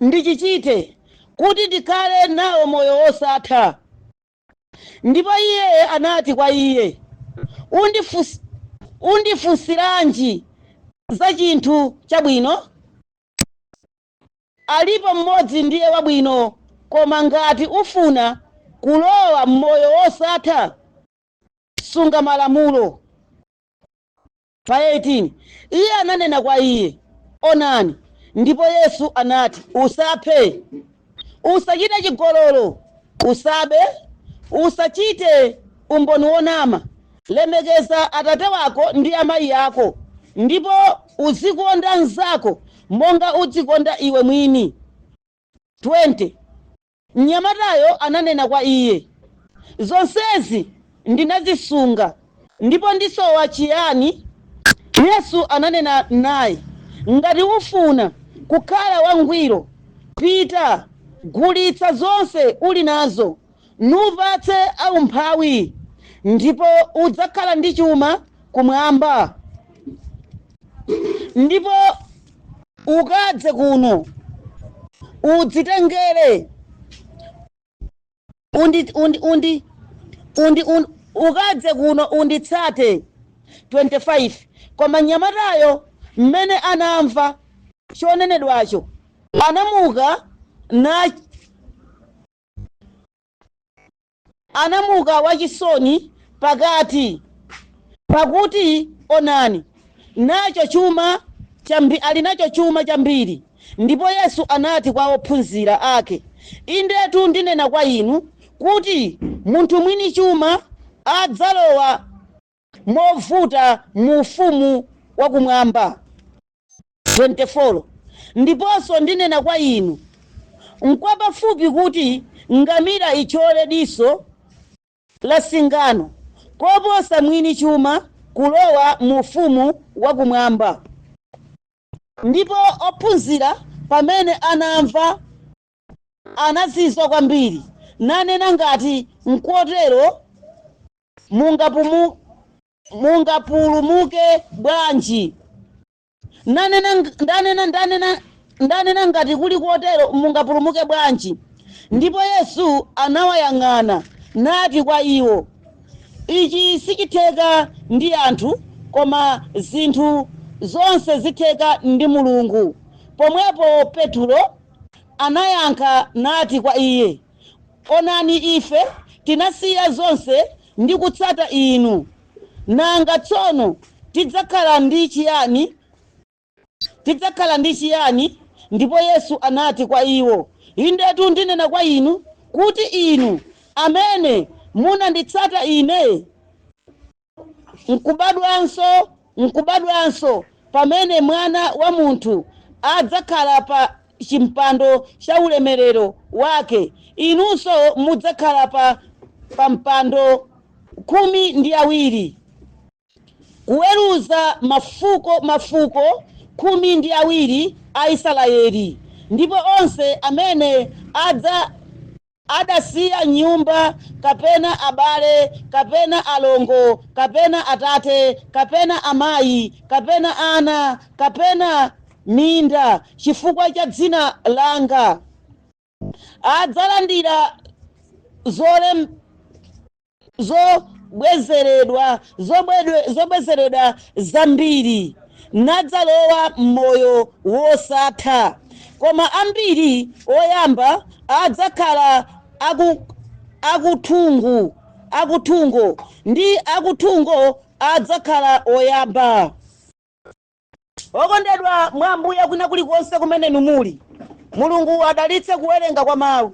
ndichichite kuti ndikhale nawo moyo wosatha. Ndipo iye anati kwa iye, undifunsiranji za chinthu chabwino? Alipo mmodzi ndiye wabwino, koma ngati ufuna kulowa mmoyo wosatha, sunga malamulo. Pa 18 iye ananena kwa iye, onani. Ndipo Yesu anati, usaphe, usachite chigololo, usabe, usachite umboni wonama, lemekeza atate wako ndi amayi ako, ndipo uzikonda mnzako monga udzikonda iwe mwini. 20 mnyamatayo ananena kwa iye, zonsezi ndinazisunga, ndipo ndisowa chiyani? Yesu ananena naye, ngati ufuna kukhala wangwiro, pita gulitsa zonse uli nazo, nupatse aumphawi, ndipo udzakhala ndi chuma kumwamba. Ndipo ukadze kuno udzitengere ukadze kuno unditsate. 25 koma mnyamatayo mmene anamva chonenedwacho anamuka wachisoni pakati, pakuti onani ali nacho chuma chambiri. Ndipo Yesu anati kwa ophunzira ake, indetu ndinena kwa inu kuti munthu mwini chuma adzalowa movuta mu ufumu wakumwamba. 24 ndiponso ndinena kwa inu, nkwapafupi kuti ngamira ichole diso la singano koposa mwini chuma kulowa mu ufumu wakumwamba. Ndipo ophunzira pamene anamva anazizwa kwambiri, nanena ngati nkotero mungapulumuke bwanji. Ndanena ngati kuli kotero mungapulumuke bwanji. Ndipo Yesu anawayang'ana nati kwa iwo, ichi sichitheka ndi anthu, koma zinthu zonse zitheka ndi Mulungu. Pomwepo Petro anayankha nati kwa iye, onani ife tinasiya zonse ndi kutsata inu, nanga tsono tidzakhala ndi chiyani? Ndipo Yesu anati kwa iwo, indetu ndinena kwa inu kuti inu amene munanditsata ine, nkubadwanso pamene Mwana wa Munthu adzakhala pa chimpando cha ulemerero wake, inunso mudzakhala pa mpando 12 kuweruza mafuko 12 a Israeli. Ndipo onse amene adasiya nyumba, kapena abale, kapena alongo, kapena atate, kapena amayi, kapena ana, kapena minda, chifukwa cha dzina langa, adzalandira zobwezeredwa zambiri, nadzalowa m'moyo wosatha. Koma ambiri oyamba adzakhala akuthungo, ndi akuthungo adzakhala oyamba. Okondedwa mwa Ambuye kwina kulikonse kumene muli, Mulungu adalitse kuwerenga kwa mawu.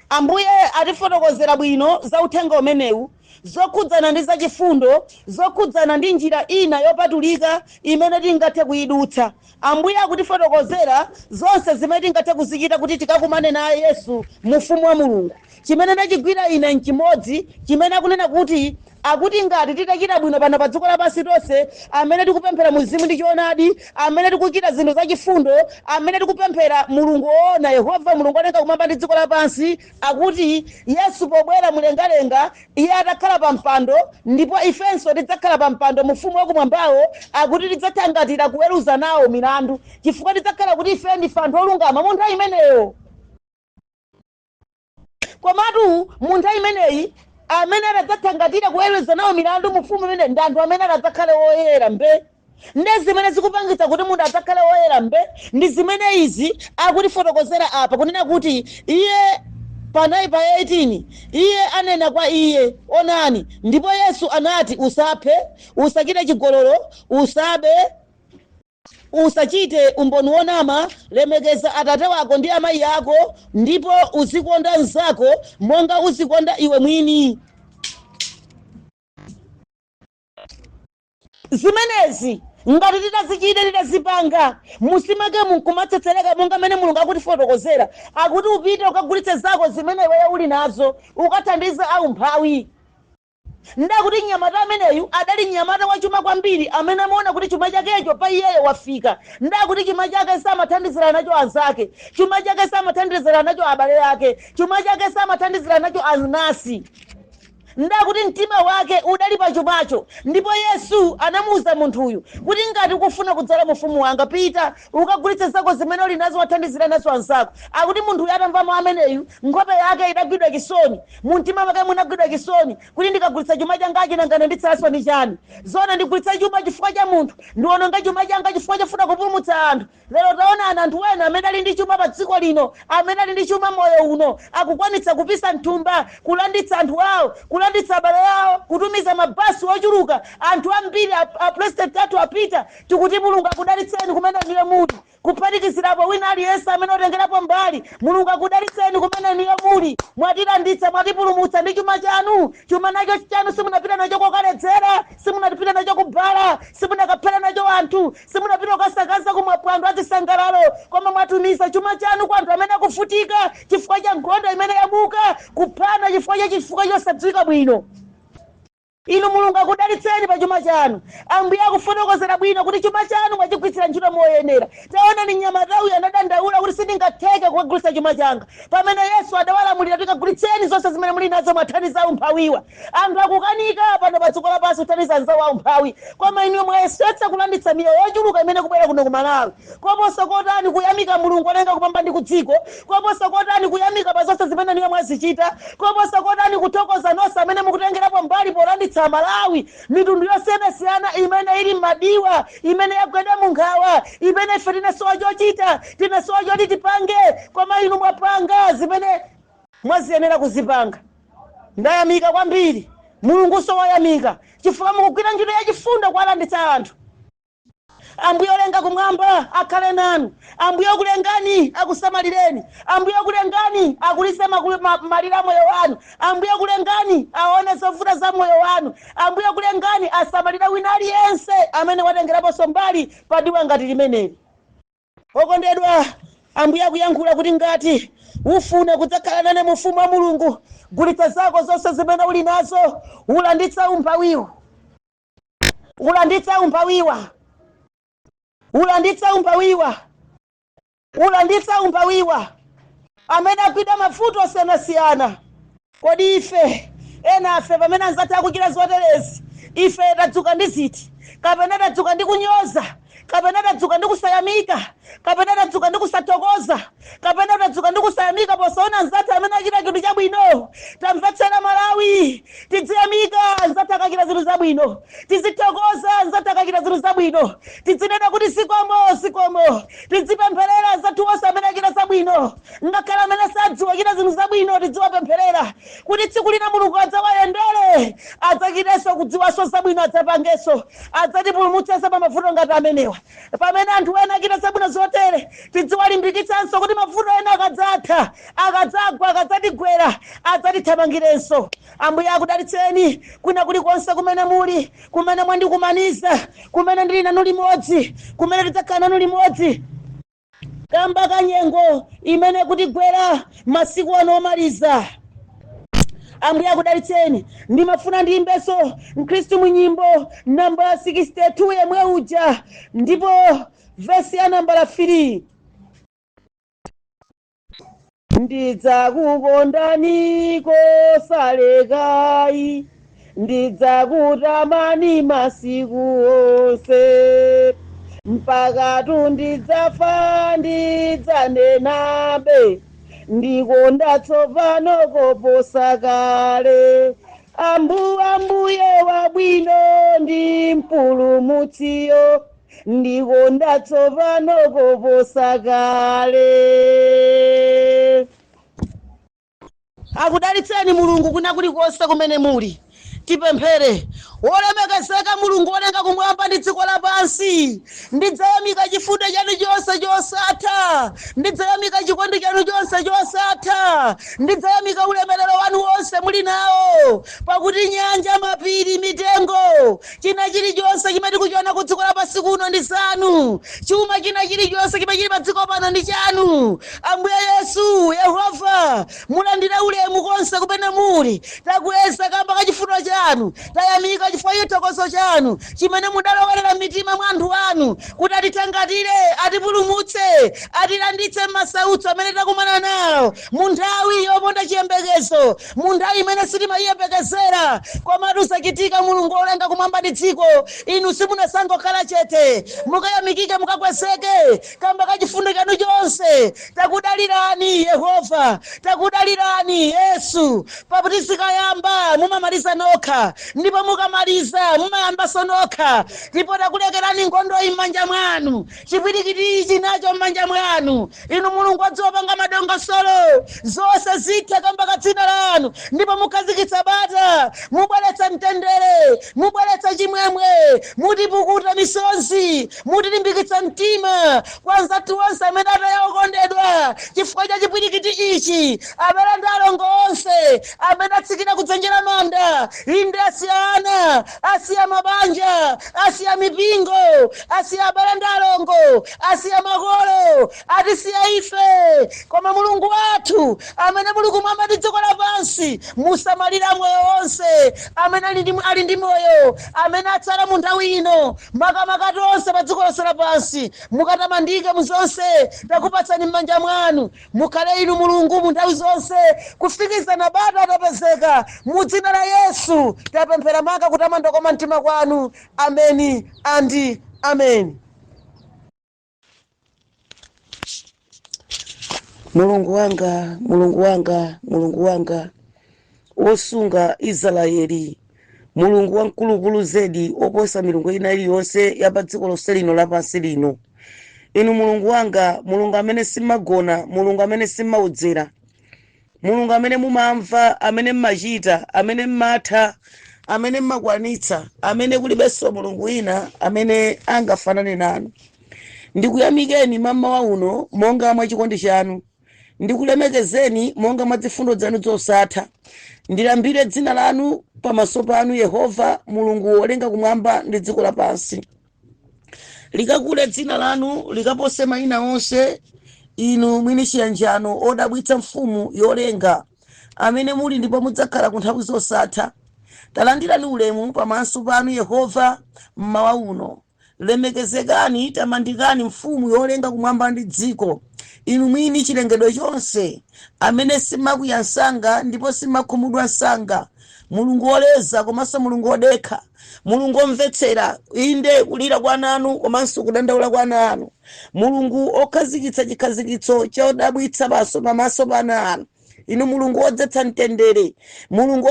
Ambuye atifotokozera bwino za uthenga umenewu, zokhudzana ndi zachifundo, zokhudzana ndi njira ina yopatulika imene tingathe kuidutsa. Ambuye akutifotokozera zonse zimene tingathe kuzichita kuti tikakumane naye Yesu mu ufumu wa Mulungu. chimene ndachigwira ine nchimodzi chimene akunena kuti ngati titachita bwino pano pa dziko lapansi tonse, amene tikupemphera Mzimu ndi choonadi, amene tikuchita zinthu zachifundo, amene tikupemphera Mulungu woona, Yehova Mulungu olenga kumwamba ndi dziko lapansi, akuti Yesu pobwera mlengalenga iye atakhala pa mpando, ndipo ifenso tidzakhala pa mpando mu ufumu wakumwambawo, akuti tidzathangatira kuweruza nawo milandu, chifukwa tidzakhala kuti ife ndife anthu olungama mu nthawi imeneyo. Komatu mu nthawi imeneyi amene adzathangatira kuweruza nawo milandu mu ufumu imene ndi anthu amene adzakhale woyera mbe. Ndi zimene zikupangitsa kuti munthu adzakhale woyera mbe ndi zimene izi akutifotokozera apa, kunena kuti iye panayi pa 18 iye anena kwa iye, onani, ndipo Yesu anati, usaphe, usachite chigololo, usabe, usachite umboni wonama, lemekeza atate wako ndi amayi ako, ndipo uzikonda mnzako monga uzikonda iwe mwini. Zimenezi ngati titazichita titazipanga, musimake munkumatsetsereka monga mene Mulungu akutifotokozera, akuti upite ukagulitse zako zimene iweyo uli nazo ukathandize aumphawi. Ndakuti mnyamata ameneyu adali mnyamata wachuma kwambiri, amene amaona kuti chuma chakecho pa iyeyo wafika. Ndakuti chuma chake samathandizira nacho anzake, chuma chake samathandizira nacho abale ake, chuma chake samathandizira nacho anasi. Ndakuti mtima wake udali pa chumacho, ndipo Yesu anamuwuza munthuyu kuti ngati ukufuna kudzala mu ufumu wanga, pita ukagulitse zako zimene uli nazo wathandizira nazo anzako. Akuti munthuyu atamva mawu ameneyu, nkhope yake idagwidwa chisoni, mu mtima wake munagwidwa chisoni, kuti ndikagulitsa chuma changachi nangane nditsalaswa ndi chani? Zona ndigulitsa chuma chifukwa cha munthu, ndiwononga chuma changa chifukwa chofuna kupulumutsa anthu. Lero taonani anthu ena amene ali ndi chuma pa dziko lino, amene ali ndi chuma moyo uno, akukwanitsa kupisa mthumba, kulanditsa anthu awo, kulanditsa abale awo, kutumiza mabasi ochuluka, anthu ambiri a president athu apita. Tikuti Mulungu akudalitseni kumene ndiye muli, kuphatikizirapo wina aliyense amene otengerapo mbali. Mulungu akudalitseni kumene ndiye muli, mwatilanditsa, mwatipulumutsa ndi chuma chanu. Chuma nacho chanu simunapita nacho kokaledzera, simunapita nacho kubhala, simunakaphera nacho anthu, simunapita kukasakaza kumapwando azisangalalo, koma mwatumiza chuma chanu kwa anthu amene akuvutika chifukwa cha nkhondo imene yabuka, kuphana chifukwa chosadziwika bwino. Inu Mulungu akudalitseni pa chuma chanu. Ambuye akufotokozera bwino kuti chuma chanu mwachigwiritsira ntchito moyenera. Taona ni mnyamata uyu anadandaula kuti sindingatheke kukagulitsa chuma changa, pamene Yesu adawalamulira kuti kagulitseni zonse zimene muli nazo mwathandiza aumphawiwa. Anthu akukanika pano pa dziko lapansi kuthandiza anzawo aumphawi, koma inu mwayesetsa kulanditsa miyoyo yochuluka imene kubwera kuno ku Malawi. Koposa kotani kuyamika Mulungu olenga kupamba ndi kudziko, koposa kotani kuyamika pa zonse zimene niwe mwazichita, koposa kotani kuthokoza nonse amene mukutengerapo mbali polanditsa Malawi mitundu yosiyanasiyana imene ili madiwa, imene yagweda munkhawa, imene ife tinasowa chochita, tinasowa choti tipange, koma inu mwapanga zimene mwaziyenera kuzipanga. Ndayamika kwambiri, Mulungu so wayamika chifukwa mukugwira ntchito yachifundo kuwalanditsa anthu. Ambuye olenga kumwamba akhale nanu, ambuye okulengani akusamalireni, ambuye okulengani akulise malire a moyo wanu, ambuye okulengani aone zovuta za moyo wanu, ambuye okulengani asamalire wina aliyense amene watengeraponso mbali pa diwa ngati limeneli. Okondedwa, ambuye akuyankhula kuti ngati ufuna kudzakhala nane mu ufumu wa Mulungu, gulitsa zako zonse zimene uli nazo, ulanditsa umphawiwa, ulanditsa umphawiwa, ulanditsa umphawiwa, ulanditsa umphawiwa amene agwida mavuto osiyanasiyana. Kodi ife enafe pamene anzathu akuchita zoterezi, ife tadzuka ndi ziti? Kapena tadzuka ndi kunyoza, kapena tadzuka ndi kusayamika, kapena tadzuka ndi kusathokoza, kapena tadzuka ndi kusayamika posaona anzathu amene achita chinthu chabwino? Tamvetsera Malawi, tidziyamika anzathu akachita zinthu zabwino, tizithokoza anzathu akachita zinthu zabwino, tidzinena kuti zikomo, tidzipempherera anzathu onse amene achita zabwino, ngakhale amene sadziwa kuchita zinthu zabwino tidziwapempherera kuti tsiku lina Mulungu adzawayendere, adzachitenso kudziwanso zabwino, adzapangenso, adzatipulumutsenso pa mavuto ngati amenewa. Pamene anthu ena achita zabwino zotere, tidziwalimbikitsanso kuti mavuto ena akadzatha, akadzagwa, akadzatigwera, adzatithamangirenso. Ambuye akudalitseni kwina kulikonse kumene muli, kumene mwandikumaniza, kumene ndili nanu limodzi, kumene tidzakhala nanu limodzi. Kamba kanyengo imene kutigwera masiku ano omaliza, Ambuye akudalitseni. Ndimafuna ndiyimbeso Mkhristu munyimbo namba 62 yemwe uja ndipo vesi ya namba 3. Ndidzakukondani kosalekai, ndidzakutamani masiku onse, mpaka ndidzafa ndidzanenabe, ndikonda tsopano koposa kale. Ambuye wabwino ndi mpulumutsiyo, ndikonda tsopano koposa kale. Akudalitseni Mulungu kuna kulikonse kumene muli. Tipemphere. Wolemekezeka Mulungu olenga kumwamba ndi dziko lapansi, ndidzayamika chifundo chanu chonse chosatha, ndidzayamika chikondi chanu chonse chosatha, ndidzayamika ulemerero wanu wonse muli nawo, pakuti nyanja, mapiri, mitengo, china chilichonse chimene tikuchiona ku dziko lapansi kuno ndi zanu, chuma china chilichonse chimene chili pa dziko pano ndi chanu. Ambuye Yesu, Yehova, mulandire ulemu konse kumene muli. Takuyesa kamba ka chifundo chanu, tayamika chifukwa chitokozo chanu chimene mudalowerera mitima mwa anthu anu kuti atitangatire, atipulumutse, atilanditse m'masautso amene takumana nawo mu nthawi yoponda chiyembekezo, mu nthawi imene sitimayiyembekezera. Komatu sachitika Mulungu olenga kumwamba ndi dziko, inu simunasangokhala chete, mukayamikike, mukakwezeke kamba ka chifundo chanu chonse. Takudalirani Yehova, takudalirani Yesu, pakuti zikayamba mumamaliza nokha, ndipo mukamaliza mumayambanso nokha. Ndipo takulekerani nkhondo iyi m'manja mwanu, chipwirikiti ichi nacho m'manja mwanu. Inu Mulungu wadzopanga madongosolo zonse zitha kamba ka dzina lanu, ndipo mukhazikitsa bata, mubweretsa mtendere, mubweretsa chimwemwe, mutipukuta misozi, mutilimbikitsa mtima kwa anzathu onse amene ataya okondedwa chifukwa cha chipwirikiti ichi, amene ndi alongo onse amene atsikira kudzenjera manda, inde asiya ana, asiya mabanja, asiya mipingo, asiya abale ndi alongo, asiya makolo, atisiya ife. Koma Mulungu wathu amene muli kumwamba ndi dziko lapansi, musamalira moyo wonse amene ali ndi moyo, amene atsala mu nthawi ino, makamaka tonse pa dziko lonse lapansi. Mukatamandike mu zonse takupatsani m'manja mwanu. Mukhale inu Mulungu mu nthawi zonse kufikiza na bata atapezeka. Mu dzina la Yesu tapemphera maka kutamanda kwa mtima kwanu. Ameni andi amen. Mulungu wanga, Mulungu wanga, Mulungu wanga, osunga Israeli, Mulungu wamkulukulu zedi oposa milungu ina iliyonse ya pa dziko lonse lino lapansi lino. Inu Mulungu wanga, Mulungu amene simagona, Mulungu amene simaudzera, Mulungu amene mumamva, amene mmachita, amene mmatha, amene mmakwanitsa, amene kulibenso Mulungu ina amene angafanane nanu. Ndikuyamikeni mamawa uno monga mwa chikondi chanu, ndikulemekezeni monga mwa zifundo zanu zosatha. Ndilambire dzina lanu pamaso panu Yehova, Mulungu wolenga kumwamba ndi dziko lapansi. Likakule dzina lanu likapose mayina onse. Inu mwini chiyanjano odabwitsa, mfumu yolenga, amene muli ndipo mudzakhala ku nthawi zosatha. Talandirani ulemu pamaso panu Yehova mmawa uno. Lemekezekani, tamandikani mfumu yolenga kumwamba ndi dziko. Inu mwini chilengedwe chonse, amene simakuyansanga ndipo simakhumudwa nsanga. Mulungu woleza komanso Mulungu wodekha, Mulungu omvetsera inde kulira kwa nanu komanso kudandaula kwa nanu. Mulungu okhazikitsa chikhazikitso chodabwitsa baso pamaso panu. Inu Mulungu wodzetsa mtendere, Mulungu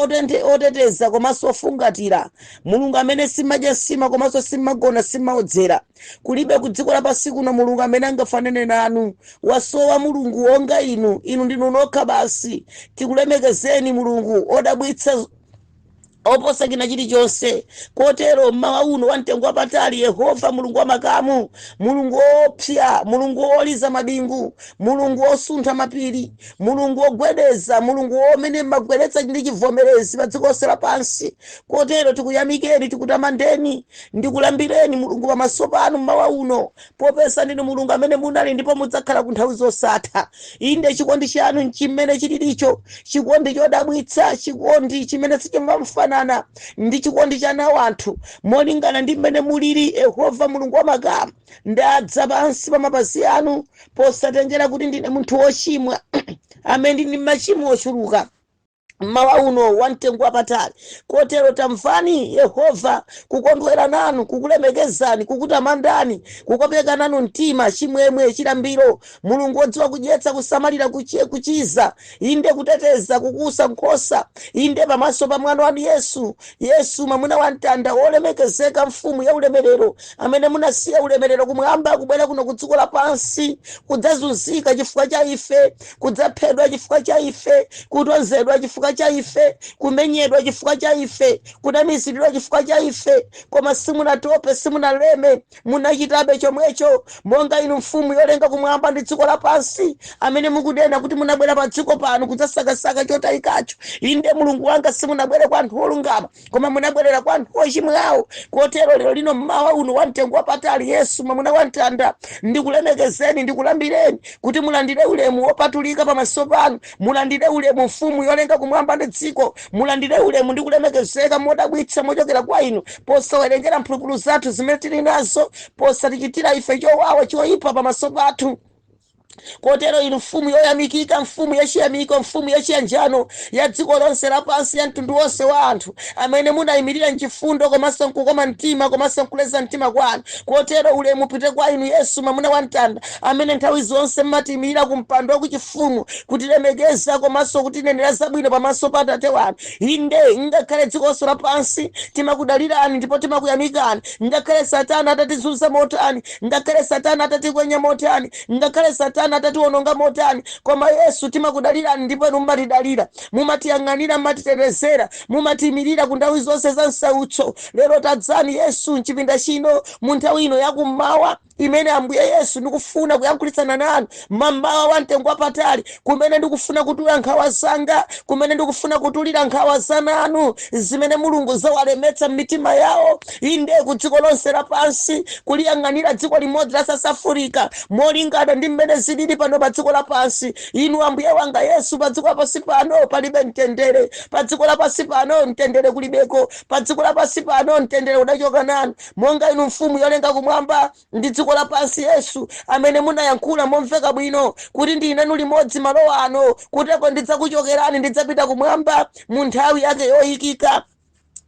oteteza komanso ofungatira, Mulungu amene simadya sima komanso simagona simaodzera. Kulibe ku dziko lapansi kuno Mulungu amene angafanane nanu. Wasowa Mulungu onga inu ndinu nokha basi. Tikulemekezeni Mulungu odabwitsa oposa kina chilichonse. Kotero mmawa uno wamtengo wapatali Yehova mulungu wa makamu, mulungu opsa, mulungu oliza mabingu, mulungu osuntha mapiri, mulungu ogwedeza, mulungu omene magweretsa ndi chivomerezi pa dziko lonse lapansi. Kotero tikuyamikeni, tikutamandeni, ndikulambireni mulungu pamaso panu mmawa uno, popeza ndinu mulungu amene munali ndipo mudzakhala ku nthawi zosatha. Inde chikondi chanu nchimene chililicho, chikondi chodabwitsa, chikondi chimene sichimamfanana ndi chikondi cha nawo anthu. Molingana ndi mmene mulili Yehova mulungu wa makamu, ndadza pansi pa mapazi anu posatengera kuti ndine munthu wochimwa amene ndili ndi machimo ochuluka. Mmawa uno wamtengo wapatali. Kotero tamvani Yehova, kukondwera nanu, kukulemekezani, kukutamandani, kukopeka nanu mtima, chimwemwe, chilambiro, mulungu wodziwa kudyetsa, kusamalira, kuchiza, inde kuteteza, kukusa nkhosa, inde pamaso pa mwana wanu Yesu mwamuna wa mtanda, wolemekezeka, mfumu ya ulemerero, amene munasiya ulemerero kumwamba kubwera kuno ku dziko lapansi, kudzazunzika chifukwa cha ife, kudzaphedwa chifukwa cha ife, kutonzedwa chifukwa cha ife, kumenyedwa chifukwa cha ife, kunamiziridwa chifukwa cha ife. Koma simunatope, simunaleme, munachitabe chomwecho, monga inu mfumu yolenga kumwamba ndi dziko lapansi, amene mukunena kuti munabwera pa dziko pano kudzasakasaka chotayikacho. Inde mulungu wanga, simunabwere kwa anthu olungama, koma munabwerera kwa anthu ochimwawo. Kotero lero lino mmawa uno wamtengo wapatali Yesu mwamuna wa mtanda, ndikulemekezeni, ndikulambireni kuti mulandire ulemu wopatulika pamaso panu, mulandire ulemu mfumu yolenga kumwamba ndi dziko, mulandire ulemu ndi kulemekezeka modabwitsa mochokera kwa inu, posawerengera mphulupulu zathu zimene tili nazo, posatichitira ife chowawa choyipa pamaso pathu. Kotero inu mfumu yoyamikika, mfumu yachiyamiko, mfumu yachiyanjano ya dziko lonse lapansi, ya mtundu wonse wa anthu, amene munayimirira mchifundo komanso nkukoma mtima, komanso nkuleza mtima kwanu. Kotero ulemu upite kwa inu Yesu mwamuna wa mtanda, amene nthawi zonse mmatiyimirira ku mpando wakuchifumu, kutilemekeza komanso kutinenera zabwino pamaso pa Atate wanu. Inde ngakhale dziko lonse lapansi timakudalirani ndipo timakuyamikani, ngakhale Satana atatizunza motani, ngakhale Satana atatikwenya motani, ngakhale Satana atatiwononga motani, koma Yesu timakudalirani ndipo inu mumatidalira, mumatiyang'anira, mumatitetezera, mumatiyimirira ku nthawi zonse za msautso. Lero tadzani Yesu mchipinda chino mu nthawi ino yakummawa, imene Ambuye Yesu ndikufuna kuyankhulitsana nanu mmawa wamtengo wapatali, kumene ndikufuna kutula nkhawa zanga, kumene ndikufuna kutulira nkhawa zananu zimene mulungu zawalemetsa m'mitima yawo. Inde ku dziko lonse lapansi kuliyang'anira dziko limodzi la South Africa, molingana ndi mmene zilili pano pa dziko lapansi. Inu Ambuye wanga Yesu, pa dziko lapansi pano palibe mtendere, pa dziko lapansi pano mtendere kulibeko, pa dziko lapansi pano mtendere udachoka nanu. Monga inu mfumu yolenga kumwamba ndi dziko lapansi Yesu, amene munayankhula momveka bwino kuti ndi inanu limodzi malo ano, kuteko ndidzakuchokerani, ndidzapita kumwamba mu nthawi yake yoyikika,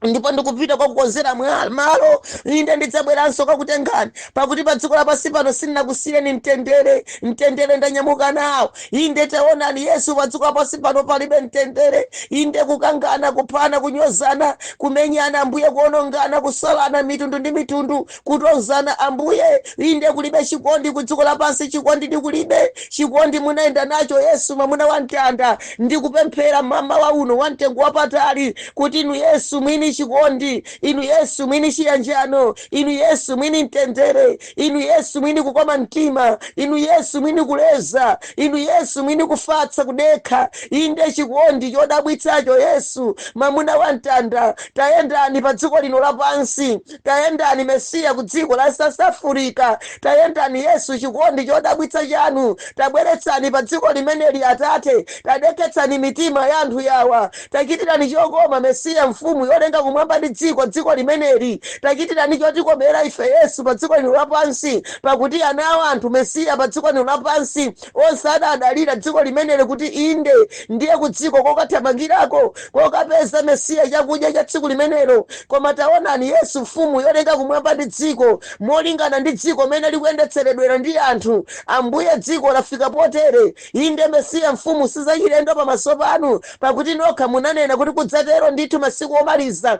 ndipo ndikupita kwa kukonzera malo. Inde ndidzabweranso kakutengani, pakuti pa dziko lapansi pano sindinakusiyeni mtendere ndanyamuka nawo. Inde taonani Yesu, pa dziko lapansi pano palibe mtendere. Inde kukangana, kuphana, kunyozana, kumenyana Ambuye, kuonongana, kusalana mitundu ndi mitundu, kutonzana Ambuye. Inde kulibe chikondi ku dziko lapansi, chikondi ndikulibe, chikondi munayenda nacho Yesu mwamuna wa mtanda. Ndikupemphera mmawa uno wamtengo wapatali kuti inu Yesu mwini chikondi, inu Yesu mwini chiyanjano, inu Yesu mwini mtendere, inu Yesu mwini kukoma mtima, inu Yesu mwini kuleza, inu Yesu mwini kufatsa kudekha. Inde chikondi chodabwitsacho Yesu mwamuna wa mtanda, tayendani pa dziko lino lapansi, tayendani Mesiya ku dziko la South Africa, tayendani Yesu chikondi chodabwitsa chanu tabweretsani pa dziko limeneli Atate, tadeketsani mitima ya anthu yawa, tachitirani chokoma Mesiya, mfumu yolenga kumwamba ndi dziko limeneli, tachitirani chotikomera ife Yesu pa dziko lino lapansi, pakuti anawo anthu Mesiya pa dziko lino lapansi onse adadalira dziko limeneli kuti inde ndiye ku dziko kokathamangirako kokapeza Mesiya chakudya cha tsiku limenelo. Koma taonani Yesu, mfumu yolenga kumwamba ndi dziko, molingana ndi dziko mene likuyendetseredwera ndi anthu, Ambuye dziko lafika potere. Inde Mesiya, mfumu sizachilendo pamaso panu, pakuti nokha munanena kuti kudzatero ndithu masiku omaliza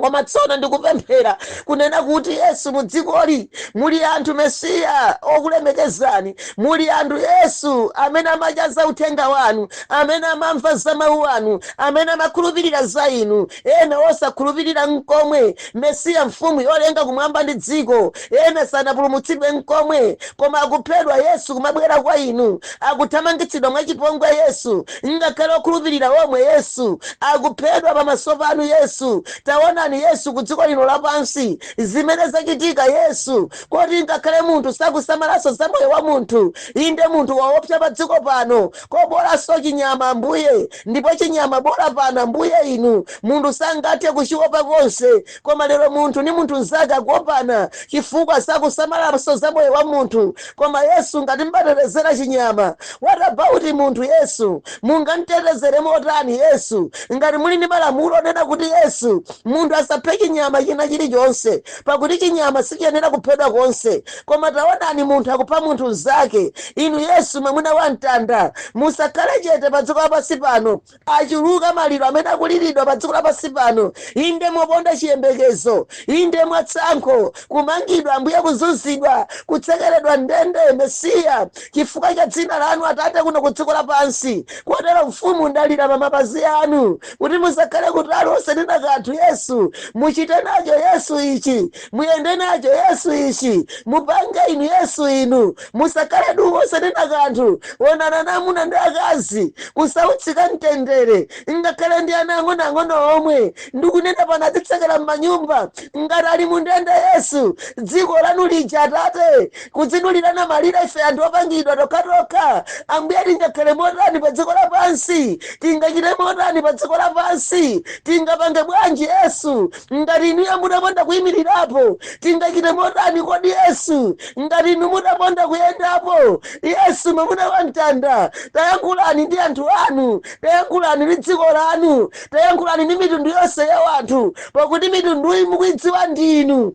koma tsono ndikupemphera kunena kuti Yesu mudzikoli muli anthu Mesiya okulemekezani, muli anthu Yesu amene amachaza uthenga wanu, amene amamva za mawu anu, amene amakhulupirira za inu, ena osakhulupirira nkomwe. Mesiya mfumu yolenga kumwamba ndi dziko, ena sanapulumutsidwe nkomwe, koma akuphedwa Yesu kumabwera kwa inu, akuthamangitsidwa mwachipongwe Yesu, ngakhale okhulupirira omwe Yesu akuphedwa pamaso panu Yesu. Taonani Yesu ku dziko lino lapansi zimene zachitika Yesu, kodi ngakhale munthu sakusamalanso za moyo wa munthu. Inde munthu waopsa pa dziko pano kopolanso chinyama Ambuye, ndipo chinyama bora pano Ambuye inu munthu sangathe kuchiopa konse, koma lero munthu ni munthu nzake akuopana chifukwa sakusamalanso za moyo wa munthu. Koma Yesu ngati mbatetezera chinyama, what about munthu Yesu? Mungamtetezere motani Yesu ngati muli ndi malamulo onena kuti Yesu munthu asaphe chinyama china chilichonse, pakuti chinyama sichiyenera kuphedwa konse? Koma taonani munthu akupha munthu nzake. Inu Yesu mwamuna wa mtanda, musakhale chete pa dziko lapansi pano. Achuluka maliro amene akuliridwa pa dziko lapansi pano, inde moponda chiyembekezo, inde mwatsankho, kumangidwa Ambuye, kuzunzidwa, kutsekeredwa ndende Mesiya chifukwa cha dzina lanu Atate kuno ku dziko lapansi. Kotero mfumu ndalira pa mapazi anu kuti musakhale kutali osanena kanthu Yesu. Muchite nacho Yesu ichi, muyende nacho Yesu ichi, mupange inu Yesu inu, musakhale du osanena kanthu. Onana namuna ndi akazi kusautsika mtendere, ngakhale ndi ana ang'onoang'ono omwe ndikunena pano atitsekera m'manyumba ngati ali mundende Yesu. Dziko lanu lija Atate kuzidulirana malire ife anthu opangidwa tokhatokha. Ambuye tingakhale motani pa dziko lapansi, tingachite motani pa dziko lapansi, tingapange bwanji Yesu ngati inuyo mudaponda kuyimirirapo? Tingachite motani kodi Yesu ngati inu mudaponda kuyendapo? Yesu mwamuna wa mtanda, tayankhulani ndi anthu anu, tayankhulani ndi dziko lanu, tayankhulani ndi mitundu yonse ya wanthu, pakuti mitunduyi mukuidziwa ndinu.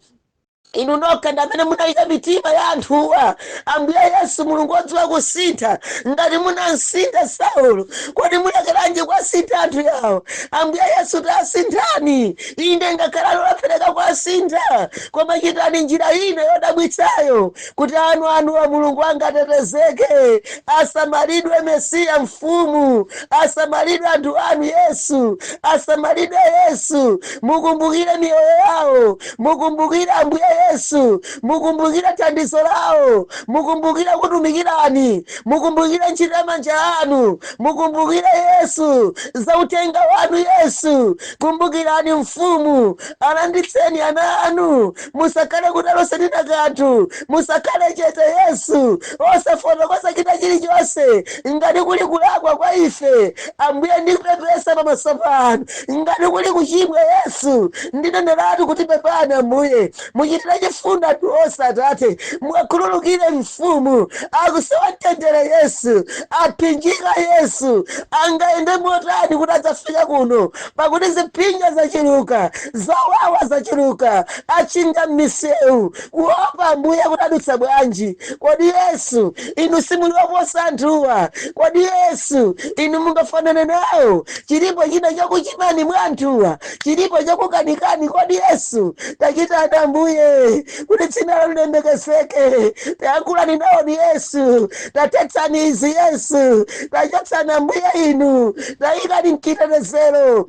Inu nokha ndi amene munayika mitima ya anthuwa. Ambuye Yesu mulungu wodziwa kusintha. Ngati munasintha Saulo, kodi mulekeranji kwasintha anthu yawo? Ambuye Yesu tasinthani. Inde ngakhale lopereka kwasintha, koma chitani njira ina yodabwitsayo kuti anu wa mulungu angatetezeke, asamalidwe Mesiya mfumu, asamalidwe anthu anu Yesu, asamalidwe Yesu. Mukumbukire miyoyo yawo, mukumbukire Ambuye Yesu, mukumbukire thandizo lawo, mukumbukire kutumikirani, mukumbukire ntchito ya manja anu, mukumbukire Yesu za uthenga wanu Yesu. Kumbukirani mfumu, alanditseni ana anu, musakhale kutali osanena kanthu, musakhale chete Yesu, osafotokoza china chilichonse. Ngati kuli kulakwa kwa ife Ambuye ndikupepesa pamaso panu, ngati kuli kuchimwa Yesu ndinenderatu kuti pepani Ambuye. Muchitire chifundo anthu onse Atate, mukhululukire mfumu akusowa mtendere Yesu, aphinjika Yesu, angayende motani kuti adzafika kuno, pakuti ziphinjo zachuluka, zawawa zachuluka, achinga m'misewu kuopa Ambuye kutadutsa bwanji. Kodi Yesu inu simuli oposa anthuwa? Kodi Yesu inu mungafanane nawo? Chilipo china chakuchimani mwa anthuwa, chilipo chakukanikani. Kodi Yesu tachitani Ambuye kuti dzina lanu lilemekezeke. Tayankhulani nawo ni Yesu, tatetsani izi Yesu, tachotsani Ambuye inu, tayikani mchitetezero,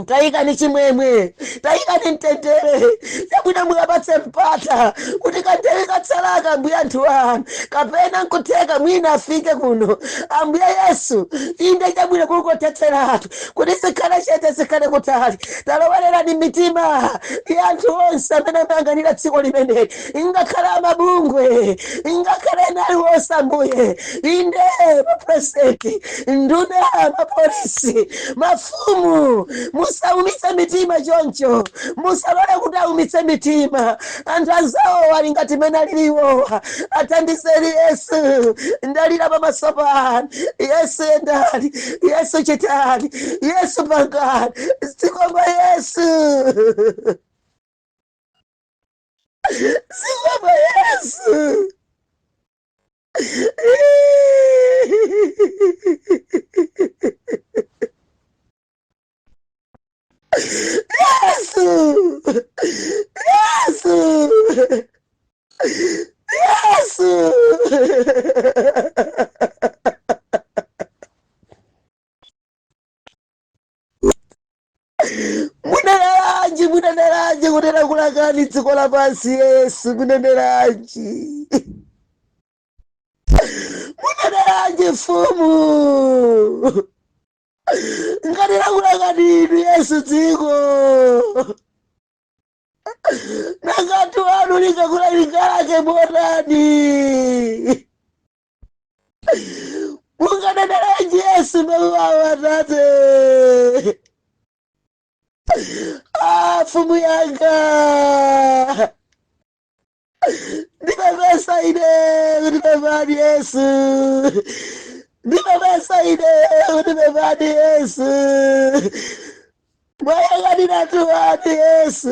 tayikani chimwemwe, tayikani mtendere, chabwino mukapatse mpata kuti kanthawi katsalaka Ambuye anthu anu kapena nkutheka mwina afike kuno. Ambuye Yesu inde chabwino kulikothetseratu kuti zikhale chete zikhale kutali. Talowererani mitima ya anthu onse amene amayang'anira dziko limeneli, ngakhale amabungwe, ngakhale nali wonse Ambuye, inde mapresidenti, nduna, mapolisi, mafumu, musaumitse mitima choncho, musalole kuti aumitse mitima. Anthu anzawo ali ngati mene aliliwowa, athandizeni Yesu. Ndalira pamaso panu Yesu, endani Yesu, chitani Yesu, pangani zikomo Yesu, zikomo Yesu. Yesu, Yesu, Yesu. Muneneraji kunena kulakani dziko lapansi. Yesu, muneneraji, muneneraji mfumu, ngatera kulakani inu Yesu dziko nangati wanu likakula likalake motani. Munganeneraji Yesu mawawa Atate. Mfumu yanga ndimepesa ine kutipepani Yesu, ndimepesa ine kutipepani Yesu, mwayanganira tuwani Yesu,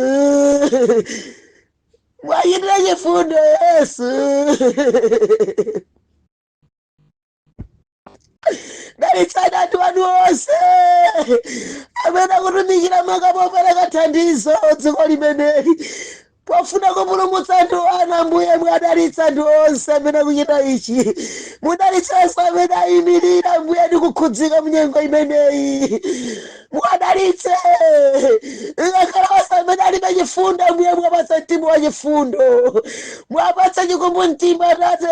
mwayitira chifundo Yesu. Dalitsana atu wanu wose amene akutumikira makapopereka thandizo dziko limeneli pofuna kupulumutsa anthu anu. Ambuye mwadalitsa anthu onse amene akuchita ichi, mudalitsenso amene ayimirira Ambuye ndi kukhudzika mnyengo imeneyi, mwadalitse ngakhala onse amene alibe chifundo. Ambuye mwapatsa mtima wa chifundo, mwapatsa chikumbu mtima Atate,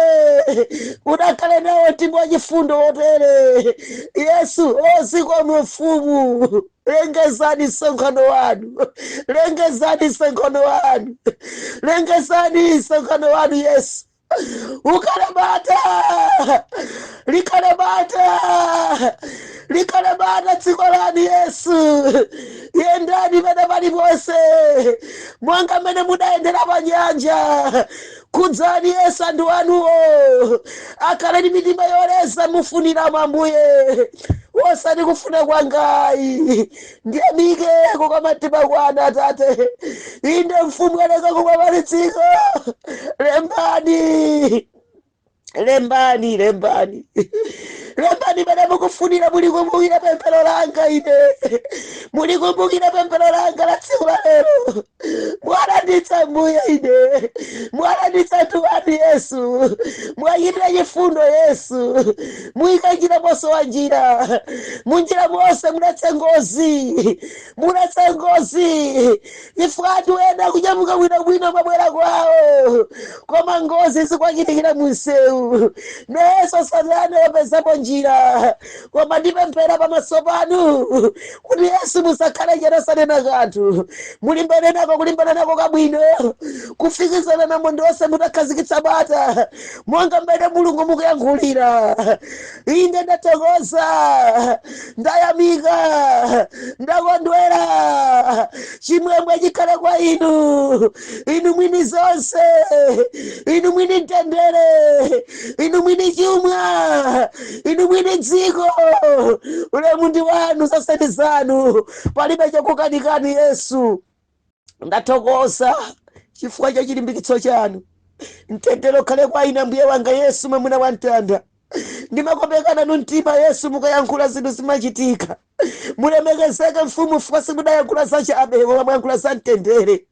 udakhale nawo mtima wa chifundo wotere. Yesu, zikomo mfumu, lengezani msonkhano wanu, lengezani msonkhano wanu, lengezani msonkhano wanu Yesu. Ukarabata likarabata likarabata dziko lanu Yesu. Yendani pene pali ponse mwanga mene mudayendera pa nyanja. Kudzani Yesu anthu anuwo akhale ndi mitima yoleza mufuniramo Ambuye, osati kufuna kwangayi. Ndiyamikeko kwa matima kwanu Atate. Inde mfumu aleka kukwapalitsiko. Lembani, lembani, lembani, lembani pene mukufunira. Mulikumbukira pemphero langa ine, mulikumbukira pemphero langa la tsiku la lero. Mwalanditsa Ambuye ine, mwalanditsa anthu anu Yesu, mwayitira chifundo Yesu, muyika njira monse wa njira. Munjira monse munatse ngozi, munatse ngozi. Chifukwa anthu ena kunyamuka bwinobwino mabwera kwawo, koma ngozi zikwachitikira munsewu. Nayeso Satana wapezapo njira, koma ndipemphera pamaso panu kuti Yesu musakhale chero sanena kanthu. Mulimbane nako, kulimbana nako kabwino, kufikizana na mondo wonse mutakhazikitsa bata monga mmene Mulungu mukuyankhulira. Inde ndathokoza, ndayamika, ndakondwera. Chimwemwe chikhale kwa inu, inu mwini zonse, inu mwini mtendere, inu mwini chuma, inu mwini dziko. Ulemu ndi wanu, zonse ndi zanu, palibe chokukanikani Yesu. Ndathokoza chifukwa cha chilimbikitso chanu. Mtendere ukhale kwa ine Ambuye wanga Yesu, mwamuna wa mtanda. Ndimakopekana nu mtima Yesu, mukayankhula zinthu zimachitika. Mulemekezeke mfumu, chifukwa simudayankhula zachabe, koma mwayankhula za mtendere.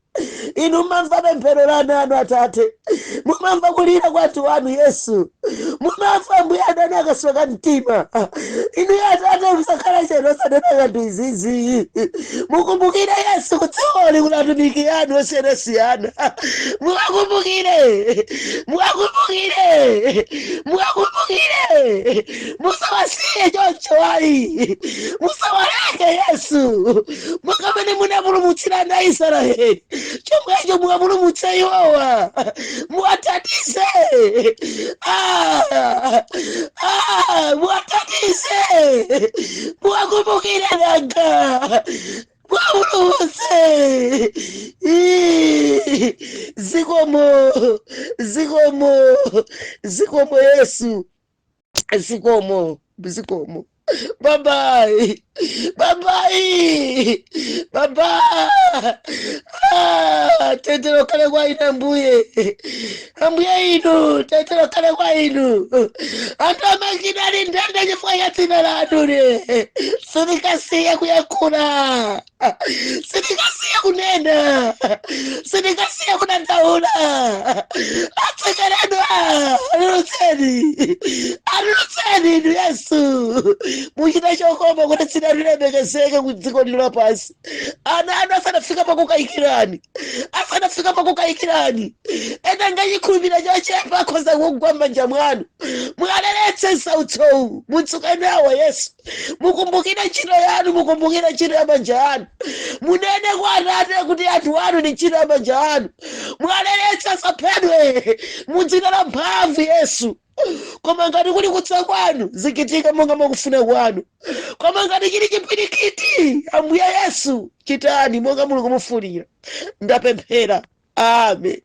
Inu mumamva pemphero la ana anu Atate, mumamva kulira kwa anthu anu Yesu, mumamva Ambuye adani akasweka mtima. Inu Atate musakhala chero osanena kanthu izizi. Mukumbukire Yesu kudzikoli kuna atumiki anu osiyanasiyana. Muwakumbukire, muwakumbukire, muwakumbukire. Musawasiye choncho ayi, musawaleke Yesu, monga mmene munapulumutsira ana a Israeli. Chomwecho muwapulumutse iwowa, muwathandize, muwathandize, muwakumbukire nanga, muwapulumutse. Zikomo, zikomo, zikomo Yesu, zikomo, zikomo. Bye bye, bye bye, bye bye. Tetero kale kwa inu ambuye. Ambuye inu tetero kale kwa inu. Antu amangidali ndende chifukwa cha dzina lanu ne. Sindikasiya kuyankhula. Sindikasiya kunena. Sindikasiya kudandaula. Atsekeredwa. Anulutseni inu Yesu. Muchita chokoma kuti dzina lilemekezeke ku dziko lino lapansi. Ana anu asanafika pakukayikirani. Asanafika pakukayikirani. Ena ngachikhulupirira chochepa akhoza kugwa m'manja mwanu. Mwaleletse sautsowu. Mutsuke nawo Yesu. Mukumbukire ntchito yanu, mukumbukire ntchito ya manja anu. Munene kwa Atate kuti anthu anu ndi ntchito ya manja anu. Mwaleletse asaphedwe mu dzina la mphamvu Yesu. Koma ngati kuli kutsa kwanu zichitika monga mwakufuna kwanu. Koma ngati chili chipwirikiti Ambuye Yesu chitani monga muli kumufunira. Ndapemphera. Amen.